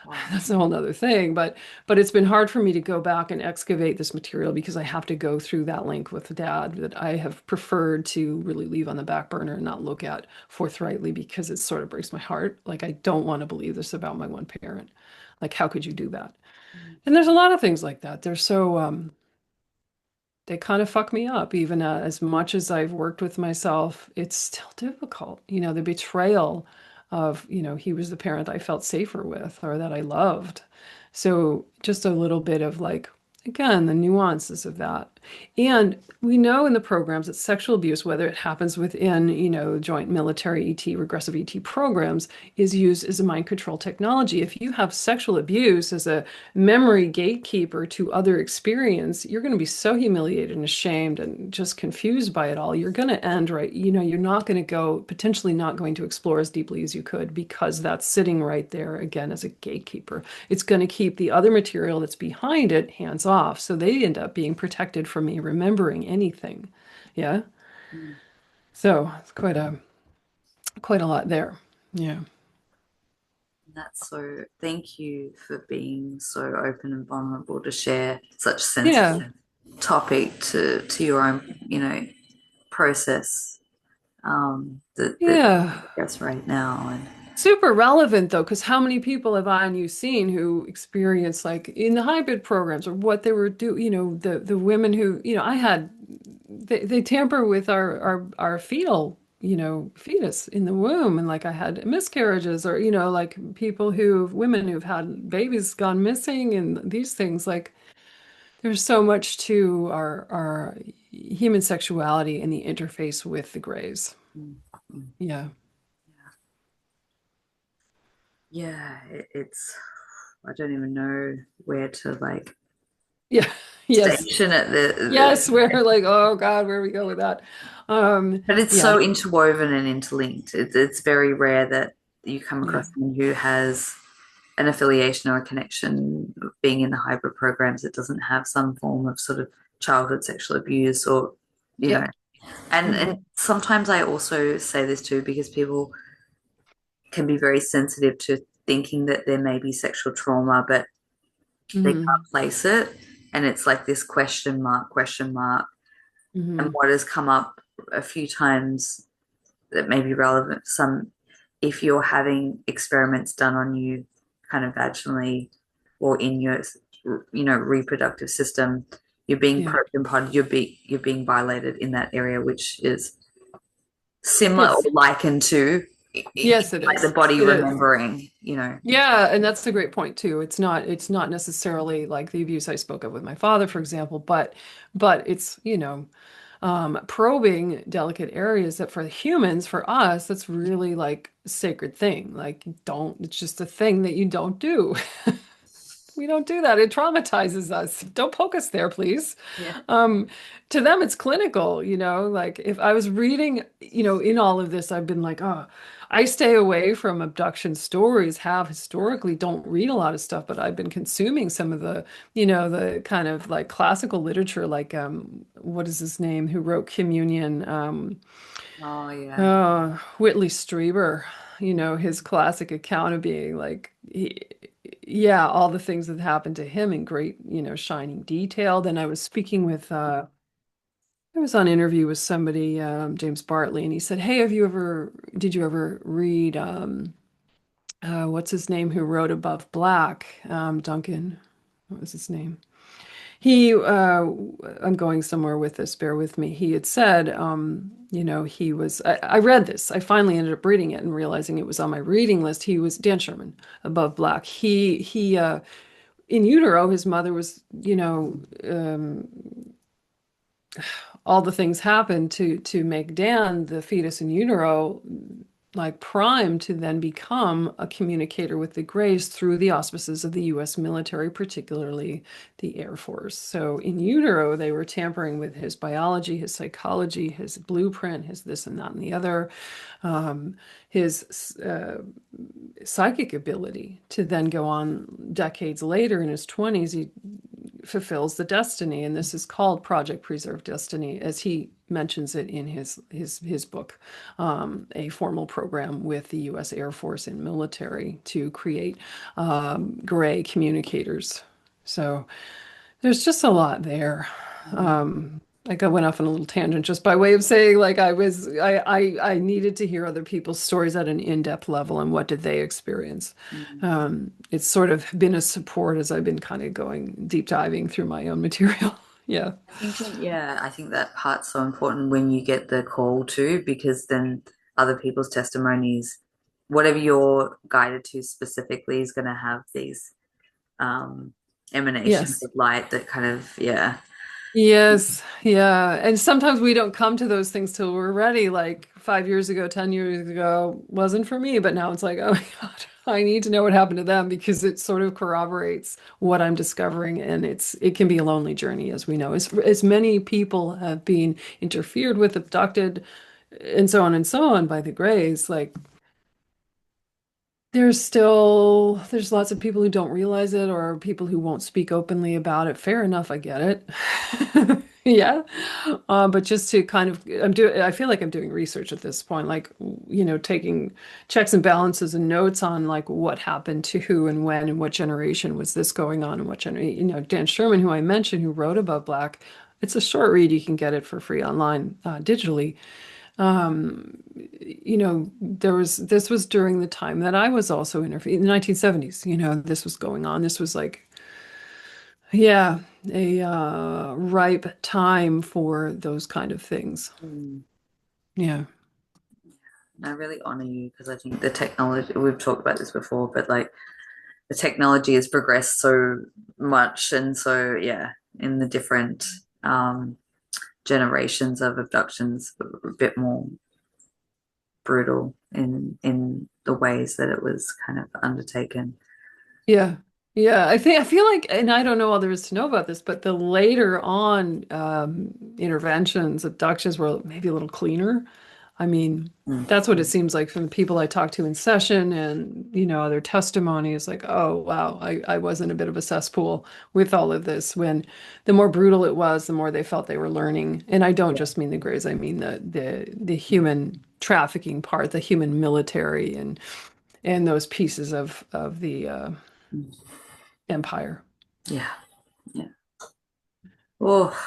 Wow. That's a whole nother thing. But it's been hard for me to go back and excavate this material because I have to go through that link with dad that I have preferred to really leave on the back burner and not look at forthrightly because it sort of breaks my heart. Like I don't want to believe this about my one parent. Like how could you do that? And there's a lot of things like that. They're so they kind of fuck me up. Even as much as I've worked with myself, it's still difficult. The betrayal of, he was the parent I felt safer with or that I loved. So just a little bit of like, again, the nuances of that. And we know in the programs that sexual abuse, whether it happens within, joint military ET, regressive ET programs, is used as a mind control technology. If you have sexual abuse as a memory gatekeeper to other experience, you're going to be so humiliated and ashamed and just confused by it all. You're going to end right, you're not going to go, potentially not going to explore as deeply as you could because that's sitting right there again as a gatekeeper. It's going to keep the other material that's behind it hands off. So they end up being protected from me remembering anything. Yeah. Mm. So it's quite a lot there. Yeah. That's so, thank you for being so open and vulnerable to share such Yeah. sensitive topic to your own, process that Yeah. I guess right now. And Super relevant though, because how many people have I and you seen who experience like in the hybrid programs or what they were doing, the women who, I had they tamper with our fetal, fetus in the womb and like I had miscarriages or, like women who've had babies gone missing and these things like there's so much to our human sexuality and the interface with the grays. mm, mm, Yeah. yeah, it's, I don't even know where to like Yeah. Yes. station it. Yes, we're like, oh God, where we go with that? But it's Yeah, so interwoven and interlinked. It's very rare that you come yeah, across someone who has an affiliation or a connection of being in the hybrid programs that doesn't have some form of sort of childhood sexual abuse or, you yeah. know, and Hmm. sometimes I also say this too because people can be very sensitive to thinking that there may be sexual trauma, but they Hmm. can't place it. And it's like this question mark, question mark. And Hmm. what has come up a few times that may be relevant for some, if you're having experiments done on you kind of vaginally or in your reproductive system, you're being Yeah. probed and prodded, you're being violated in that area, which is similar or Yes. likened to Yes, it like the is. body It is. remembering. Yeah, and that's a great point too. It's not necessarily like the abuse I spoke of with my father, for example, but it's, probing delicate areas that for humans, for us, that's really like a sacred thing. Like don't, it's just a thing that you don't do. We don't do that. It traumatizes us. Don't poke us there, please. Yeah. Um, to them, it's clinical, like if I was reading, in all of this, I've been like, oh, I stay away from abduction stories, have historically, don't read a lot of stuff, but I've been consuming some of the kind of like classical literature, like, what is his name, who wrote Communion? Oh yeah. Whitley Strieber, his classic account of being like, yeah, all the things that happened to him in great, shining detail. Then I was speaking with, I was on interview with somebody, James Bartley, and he said, hey, did you ever read, what's his name, who wrote Above Black? Duncan, what was his name? I'm going somewhere with this, bear with me. He had said, I read this. I finally ended up reading it and realizing it was on my reading list. He was Dan Sherman, Above Black. In utero, his mother was, all the things happened to make Dan, the fetus in utero, like primed to then become a communicator with the Greys through the auspices of the US military, particularly the Air Force. So in utero, they were tampering with his biology, his psychology, his blueprint, his this and that and the other, his psychic ability to then go on decades later in his 20s. He fulfills the destiny. And this is called Project Preserve Destiny, as he mentions it in his book, a formal program with the U.S. Air Force and military to create gray communicators. So there's just a lot there. Um, like I went off on a little tangent just by way of saying, like I needed to hear other people's stories at an in-depth level and what did they experience. Mm. It's sort of been a support as I've been kind of going deep diving through my own material. Yeah. I think that part's so important when you get the call too, because then other people's testimonies, whatever you're guided to specifically, is going to have these um, emanations Yes. of light that kind of, yeah. Yes, yeah. And sometimes we don't come to those things till we're ready. Like 5 years ago, 10 years ago, wasn't for me, but now it's like, oh my God, I need to know what happened to them because it sort of corroborates what I'm discovering. And it can be a lonely journey, as we know. As many people have been interfered with, abducted, and so on by the Greys, like there's lots of people who don't realize it or people who won't speak openly about it. Fair enough, I get it. Yeah. But just to kind of I feel like I'm doing research at this point, like taking checks and balances and notes on like what happened to who and when and what generation was this going on and what generation, Dan Sherman, who I mentioned, who wrote about Black. It's a short read. You can get it for free online, digitally. This was during the time that I was also interviewed in the 1970s. This was going on. This was like, yeah, a ripe time for those kind of things. Mm. Yeah. I really honor you because I think the technology, we've talked about this before, but like the technology has progressed so much. And so, yeah, in the different um, generations of abductions, a bit more brutal in the ways that it was kind of undertaken. Yeah. Yeah. I feel like, and I don't know all there is to know about this, but the later on interventions, abductions were maybe a little cleaner. I mean, that's what it Mm. seems like from the people I talked to in session and, their testimony is like, oh, wow, I was in a bit of a cesspool with all of this. When the more brutal it was, the more they felt they were learning. And I don't Yeah. just mean the Greys, I mean the human trafficking part, the human military and those pieces of the Mm. empire. Yeah. Yeah. Oh,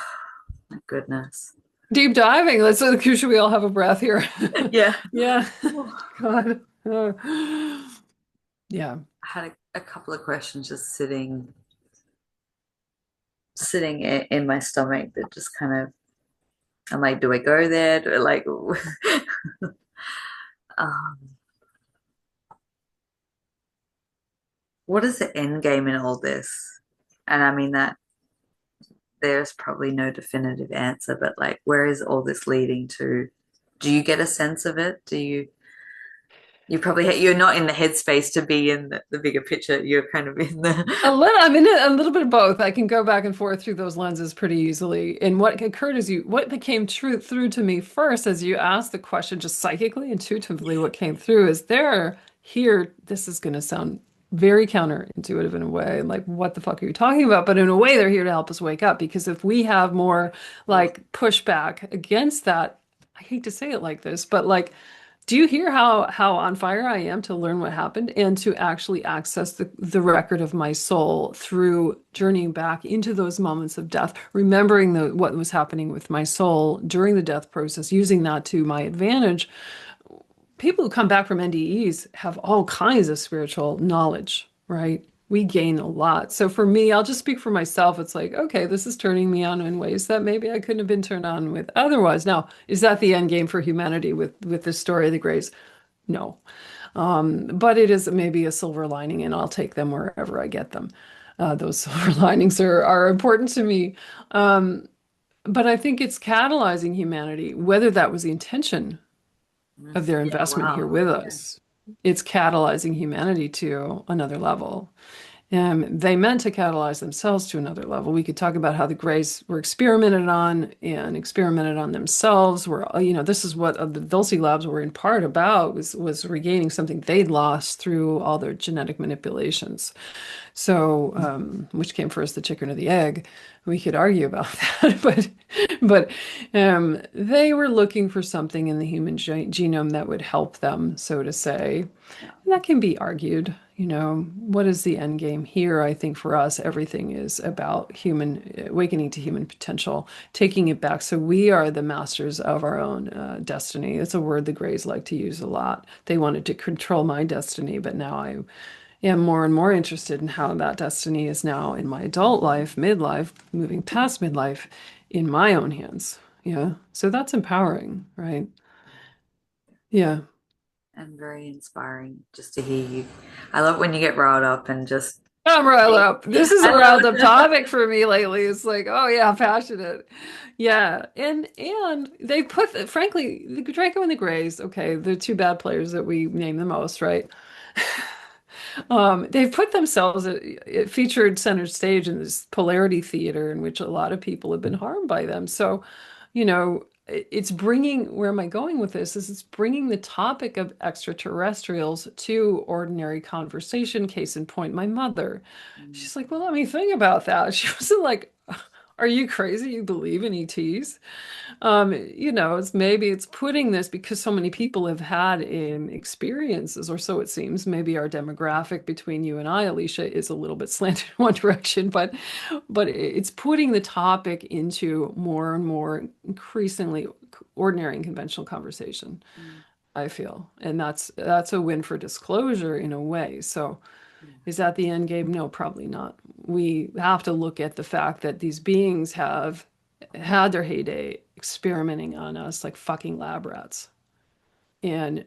my goodness. Deep diving. Should we all have a breath here? Yeah. Yeah. Oh, God. Yeah. I had a couple of questions just sitting in my stomach that just kind of, I'm like, do I go there? Do I like, um, what is the end game in all this? And I mean that there's probably no definitive answer, but like, where is all this leading to? Do you get a sense of it? You're not in the headspace to be in the bigger picture. You're kind of in the, I'm in a little bit of both. I can go back and forth through those lenses pretty easily. And what occurred is what became true through to me first as you asked the question, just psychically, intuitively, what came through is they're here. This is going to sound very counterintuitive in a way, like what the fuck are you talking about? But in a way, they're here to help us wake up because if we have more like pushback against that, I hate to say it like this, but like do you hear how on fire I am to learn what happened and to actually access the record of my soul through journeying back into those moments of death, remembering what was happening with my soul during the death process, using that to my advantage? People who come back from NDEs have all kinds of spiritual knowledge, right? We gain a lot. So for me, I'll just speak for myself. It's like, okay, this is turning me on in ways that maybe I couldn't have been turned on with otherwise. Now, is that the end game for humanity with the story of the Greys? No. But it is maybe a silver lining, and I'll take them wherever I get them. Those silver linings are important to me. But I think it's catalyzing humanity, whether that was the intention of their yeah, investment here wow. with Yeah. us. It's catalyzing humanity to another level. They meant to catalyze themselves to another level. We could talk about how the Greys were experimented on and experimented on themselves. Where this is what the Dulce labs were in part about was regaining something they'd lost through all their genetic manipulations. So, which came first, the chicken or the egg? We could argue about that, but they were looking for something in the human genome that would help them, so to say. Yeah. And that can be argued. What is the end game here? I think for us, everything is about human awakening to human potential, taking it back. So we are the masters of our own destiny. It's a word the Greys like to use a lot. They wanted to control my destiny, but now I am more and more interested in how that destiny is now in my adult life, midlife, moving past midlife, in my own hands. Yeah. So that's empowering, right? Yeah. And very inspiring just to hear you. I love when you get riled up and just I'm riled up. This is a I love riled up topic for me lately. It's like, oh yeah, passionate. Yeah. And they put, frankly, the Draco and the Greys, okay, the two bad players that we name the most, right? They've put themselves at featured center stage in this polarity theater in which a lot of people have been harmed by them. So, it's bringing, where am I going with this? Is it's bringing the topic of extraterrestrials to ordinary conversation. Case in point, my mother. mm, She's like, well, let me think about that. She wasn't like, are you crazy? You believe in ETs? It's putting this because so many people have had experiences, or so it seems. Maybe our demographic between you and I, Alicia, is a little bit slanted in one direction, but it's putting the topic into more and more increasingly ordinary and conventional conversation, mm, I feel. And that's a win for disclosure in a way. So yeah, is that the end game? No, probably not. We have to look at the fact that these beings have had their heyday experimenting on us like fucking lab rats. And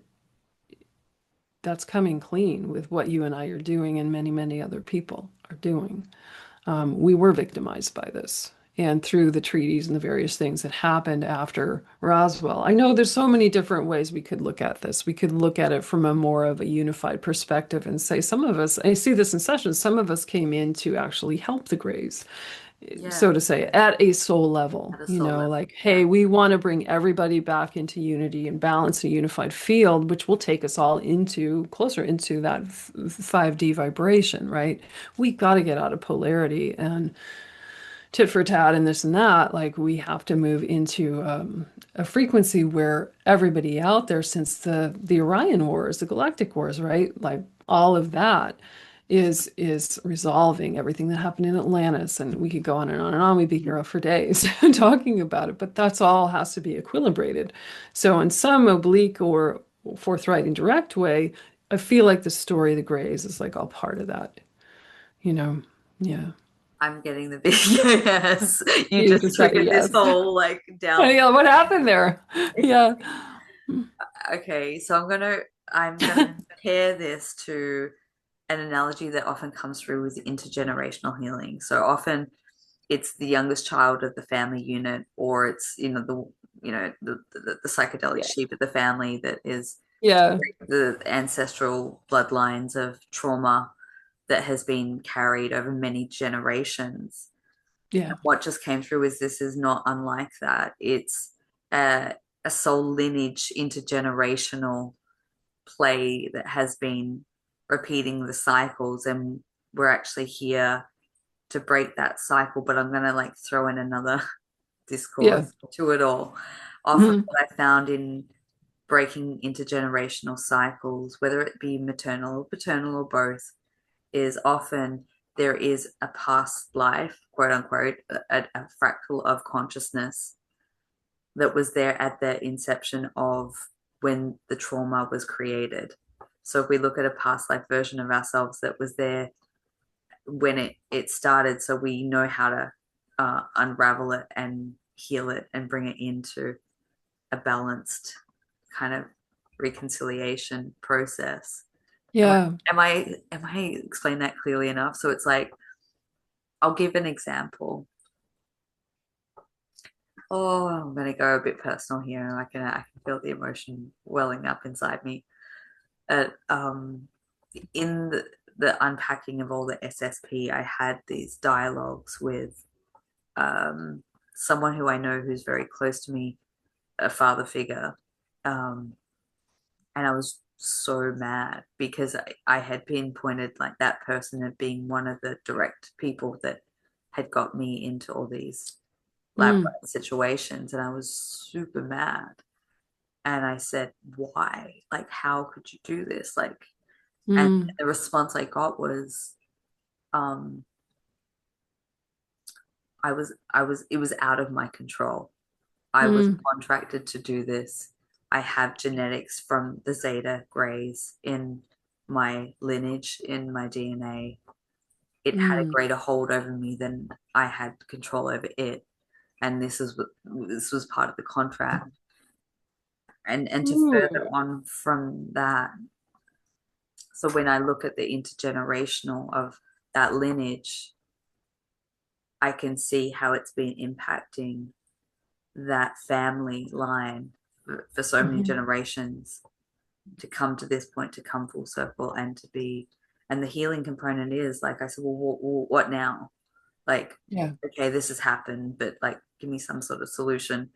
that's coming clean with what you and I are doing and many, many other people are doing. We were victimized by this. And through the treaties and the various things that happened after Roswell. I know there's so many different ways we could look at this. We could look at it from a more of a unified perspective and say some of us, I see this in sessions, some of us came in to actually help the Greys, yeah, so to say, at a soul level, at a soul level. like, Yeah. hey, we want to bring everybody back into unity and balance a unified field, which will take us all closer into that 5D vibration, right? We got to get out of polarity and tit for tat and this and that. Like, we have to move into a frequency where everybody out there, since the Orion Wars, the Galactic Wars, right? Like, all of that is resolving everything that happened in Atlantis, and we could go on and on and on. We'd be here for days talking about it, but that's all has to be equilibrated. So in some oblique or forthright and direct way, I feel like the story of the Greys is like all part of that, you know. Yeah. I'm getting the video. Yes, you You just just said triggered this yes. whole like down. Yeah, what happened there? Yeah. Okay, so I'm gonna compare this to an analogy that often comes through with intergenerational healing. So often it's the youngest child of the family unit, or it's the psychedelic Yeah. sheep of the family that is Yeah. the ancestral bloodlines of trauma that has been carried over many generations. Yeah. What just came through is this is not unlike that. It's a soul lineage intergenerational play that has been repeating the cycles, and we're actually here to break that cycle. But I'm gonna like throw in another Yeah. discourse to it all. Often Mhm. what I found in breaking intergenerational cycles, whether it be maternal or paternal or both, is often there is a past life, quote unquote, a fractal of consciousness that was there at the inception of when the trauma was created. So if we look at a past life version of ourselves that was there when it started, so we know how to unravel it and heal it and bring it into a balanced kind of reconciliation process. Am I Yeah. am I explaining that clearly enough? So it's like I'll give an example. Oh, I'm gonna go a bit personal here. I can feel the emotion welling up inside me. In the unpacking of all the SSP, I had these dialogues with um, someone who I know who's very close to me, a father figure. Um, and I was so mad because I had pinpointed like that person as being one of the direct people that had got me into all these lab Mm, rat situations. And I was super mad. And I said, why? Like, how could you do this? Like, and mm, the response I got was, um, it was out of my control. I was mm, contracted to do this. I have genetics from the Zeta Greys in my lineage, in my DNA. It had a mm. greater hold over me than I had control over it. And this was part of the contract. And to further Ooh. on from that, so when I look at the intergenerational of that lineage, I can see how it's been impacting that family line for so many Mhm. generations to come to this point, to come full circle, and to be, and the healing component is like I said, well, what now? Like, Yeah. okay, this has happened, but like, give me some sort of solution.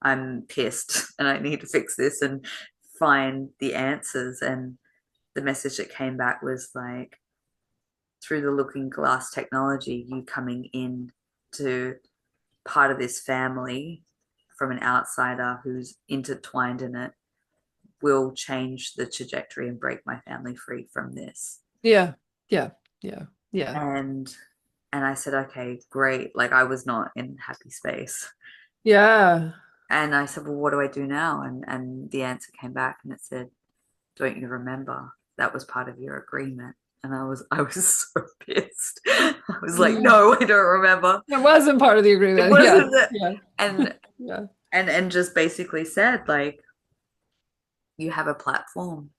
I'm pissed and I need to fix this and find the answers. And the message that came back was like, through the looking glass technology, you coming in to part of this family from an outsider who's intertwined in it will change the trajectory and break my family free from this. Yeah. Yeah. Yeah. Yeah. And I said, okay, great. Like I was not in happy space. Yeah. And I said, well, what do I do now? And the answer came back and it said, don't you remember? That was part of your agreement. And I was so pissed. I was like, Yeah. no, I don't remember. It wasn't part of the It agreement. Yeah. wasn't that. Yeah. And Yeah. just basically said, like, you have a platform.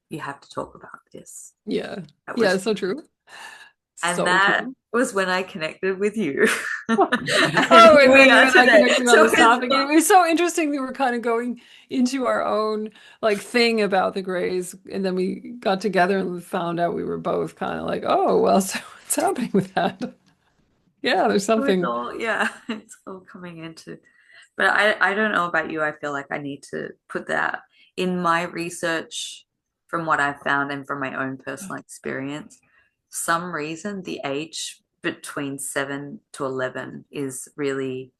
You have to talk about this. Yeah. That Yeah. was, It's so true. and So that true. was when I connected with you. And Oh, here and we when you are and I today. connected on So this topic, and it was so interesting. We were kind of going into our own like thing about the Greys, and then we got together and we found out we were both kind of like, oh, well, so what's happening with that? Yeah, there's it's something. all, yeah, it's all coming into, but I don't know about you. I feel like I need to put that in my research from what I've found and from my own personal experience. Some reason the age between 7 to 11 is really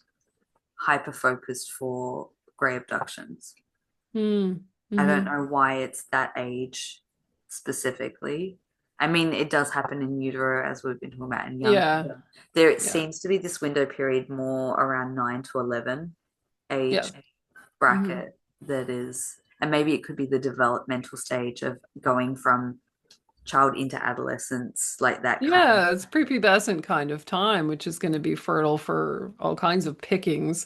hyper focused for gray abductions. Mm, I don't hmm. know why it's that age specifically. I mean, it does happen in utero, as we've been talking about, in young. Yeah, There it yeah, seems to be this window period more around 9 to 11 yeah. age Hmm. bracket that is, and maybe it could be the developmental stage of going from child into adolescence, like that kind of. Yeah, it's prepubescent kind of time, which is going to be fertile for all kinds of pickings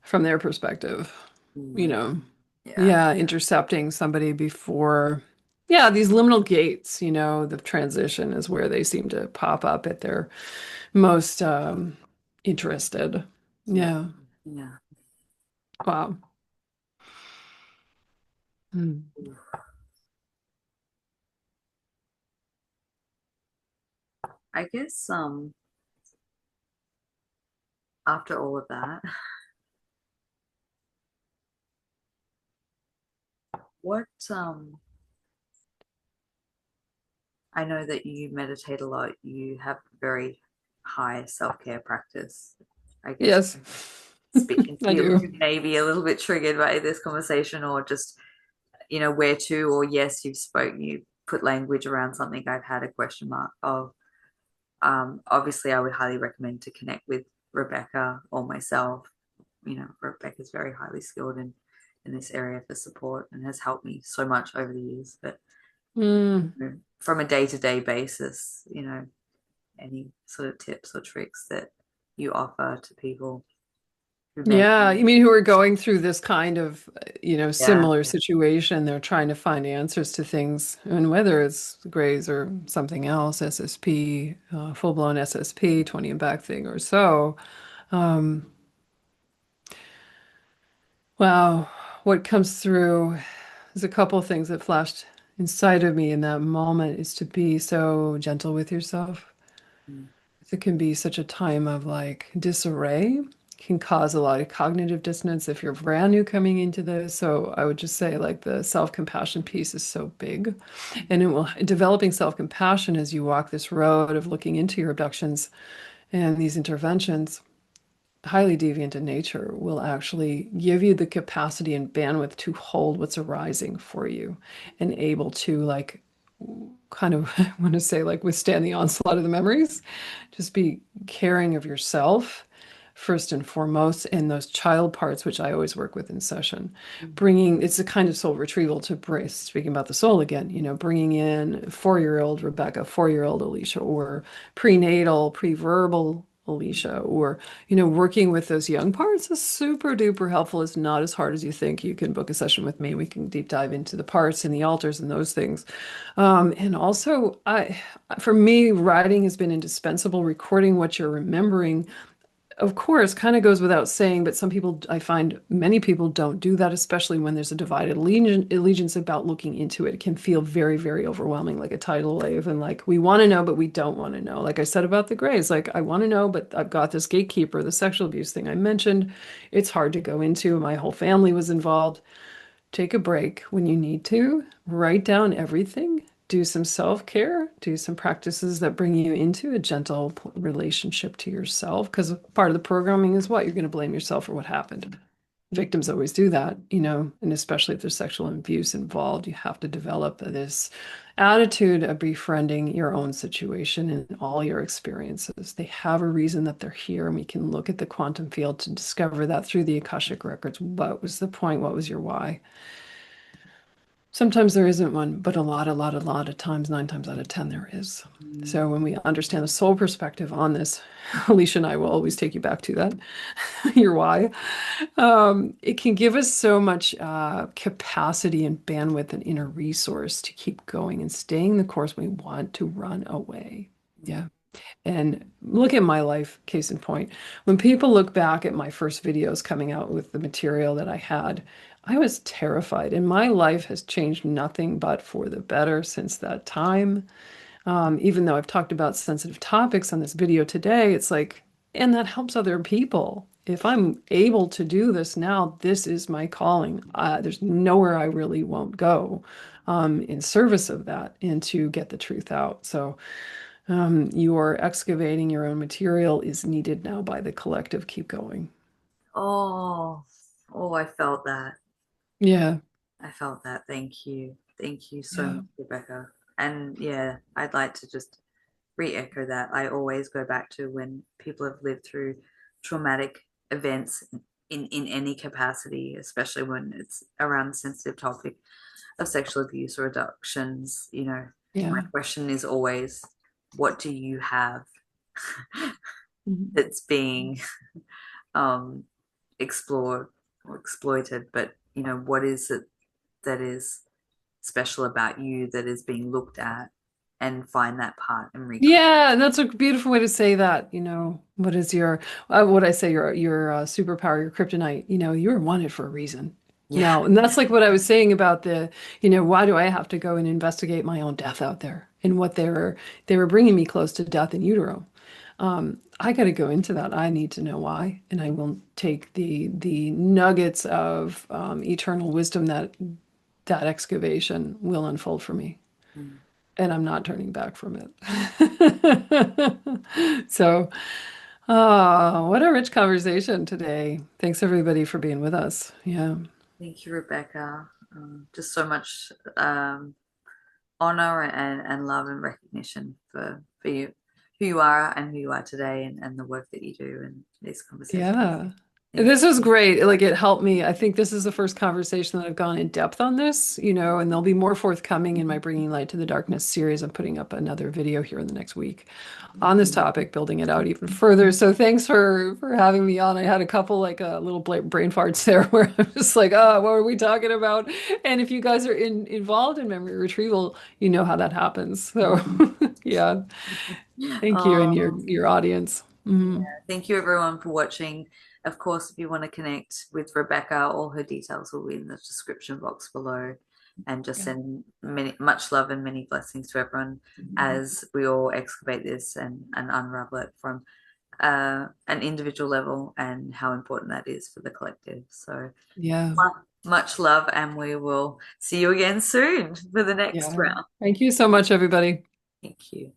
from their perspective. You Mm, know, yeah. yeah, intercepting somebody before, yeah, these liminal gates, the transition is where they seem to pop up at their most interested. Yeah. Yeah. Yeah. Wow. Hmm. I guess after all of that, what I know that you meditate a lot. You have very high self-care practice. I guess Yes, speaking to I people do. who may be a little bit triggered by this conversation or just, where to, or yes, you put language around something I've had a question mark of. Obviously, I would highly recommend to connect with Rebecca or myself. Rebecca's very highly skilled in this area for support and has helped me so much over the years. But Mm. from a day-to-day basis, any sort of tips or tricks that you offer to people who may Yeah, be, you mean who are going through this kind of, yeah, similar situation? They're trying to find answers to things, and whether it's Grays or something else, SSP, full-blown SSP, 20 and back thing or so. Um, wow, what comes through is a couple of things that flashed inside of me in that moment is to be so gentle with yourself. Mm. It can be such a time of like disarray, can cause a lot of cognitive dissonance if you're brand new coming into this. So I would just say like the self-compassion piece is so big. And it will developing self-compassion as you walk this road of looking into your abductions and these interventions, highly deviant in nature, will actually give you the capacity and bandwidth to hold what's arising for you and able to like kind of I want to say like withstand the onslaught of the memories. Just be caring of yourself first and foremost, and those child parts, which I always work with in session, bringing it's a kind of soul retrieval to bring, speaking about the soul again, bringing in 4-year-old Rebecca, 4-year-old Alicia, or prenatal, pre-verbal Alicia, or working with those young parts is super duper helpful. It's not as hard as you think. You can book a session with me. We can deep dive into the parts and the altars and those things. And also, for me, writing has been indispensable. Recording what you're remembering, of course, kind of goes without saying, but some people, I find many people don't do that, especially when there's a divided allegiance about looking into it. It can feel very, very overwhelming, like a tidal wave, and like we want to know, but we don't want to know. Like I said about the Greys, like I want to know, but I've got this gatekeeper, the sexual abuse thing I mentioned. It's hard to go into. My whole family was involved. Take a break when you need to, write down everything, do some self-care, do some practices that bring you into a gentle relationship to yourself. Because part of the programming is what? You're going to blame yourself for what happened. Victims always do that, and especially if there's sexual abuse involved, you have to develop this attitude of befriending your own situation and all your experiences. They have a reason that they're here, and we can look at the quantum field to discover that through the Akashic records. What was the point? What was your why? Sometimes there isn't one, but a lot of times, 9 times out of 10, there is. Mm. So when we understand the soul perspective on this, Alicia and I will always take you back to that, your why. It can give us so much capacity and bandwidth and inner resource to keep going and staying the course we want to run away. Yeah. And look at my life, case in point. When people look back at my first videos coming out with the material that I had, I was terrified. And my life has changed nothing but for the better since that time. Even though I've talked about sensitive topics on this video today, it's like, and that helps other people. If I'm able to do this now, this is my calling. There's nowhere I really won't go in service of that and to get the truth out. So, your excavating your own material is needed now by the collective. Keep going. Oh, oh, I felt that. Yeah, I felt that. Thank you. Thank you so yeah, much, Rebecca. And yeah, I'd like to just re-echo that. I always go back to when people have lived through traumatic events in any capacity, especially when it's around the sensitive topic of sexual abuse or abductions. My yeah. question is always, what do you have Mhm. that's being um, explored or exploited? But what is it that is special about you that is being looked at, and find that part and reclaim. Yeah, that's a beautiful way to say that. What is your, what I say, your superpower, your kryptonite? You're wanted for a reason. Yeah. Now, and that's like what I was saying about the, why do I have to go and investigate my own death out there and what they were bringing me close to death in utero. I got to go into that. I need to know why, and I will take the nuggets of eternal wisdom that excavation will unfold for me, Mm. and I'm not turning back from it. So, what a rich conversation today. Thanks everybody for being with us. Yeah. Thank you, Rebecca. Just so much honor and love and recognition for you, who you are and who you are today, and the work that you do in these conversations. Yeah. Thank This is great. Like it helped me. I think this is the first conversation that I've gone in depth on this, and there'll be more forthcoming in my Bringing Light to the Darkness series. I'm putting up another video here in the next week on this topic, building it out even further. So thanks for having me on. I had a couple like little brain farts there where I'm just like, oh, what were we talking about? And if you guys are involved in memory retrieval, you know how that happens. So yeah, you. thank you and Oh, your audience. Mhm. thank you everyone for watching. Of course, if you want to connect with Rebecca, all her details will be in the description box below. and just Yeah. send much love and many blessings to everyone as we all excavate this and unravel it from an individual level and how important that is for the collective. So Yeah. much love, and we will see you again soon for the next Yeah. round. Thank you so much, everybody. Thank you.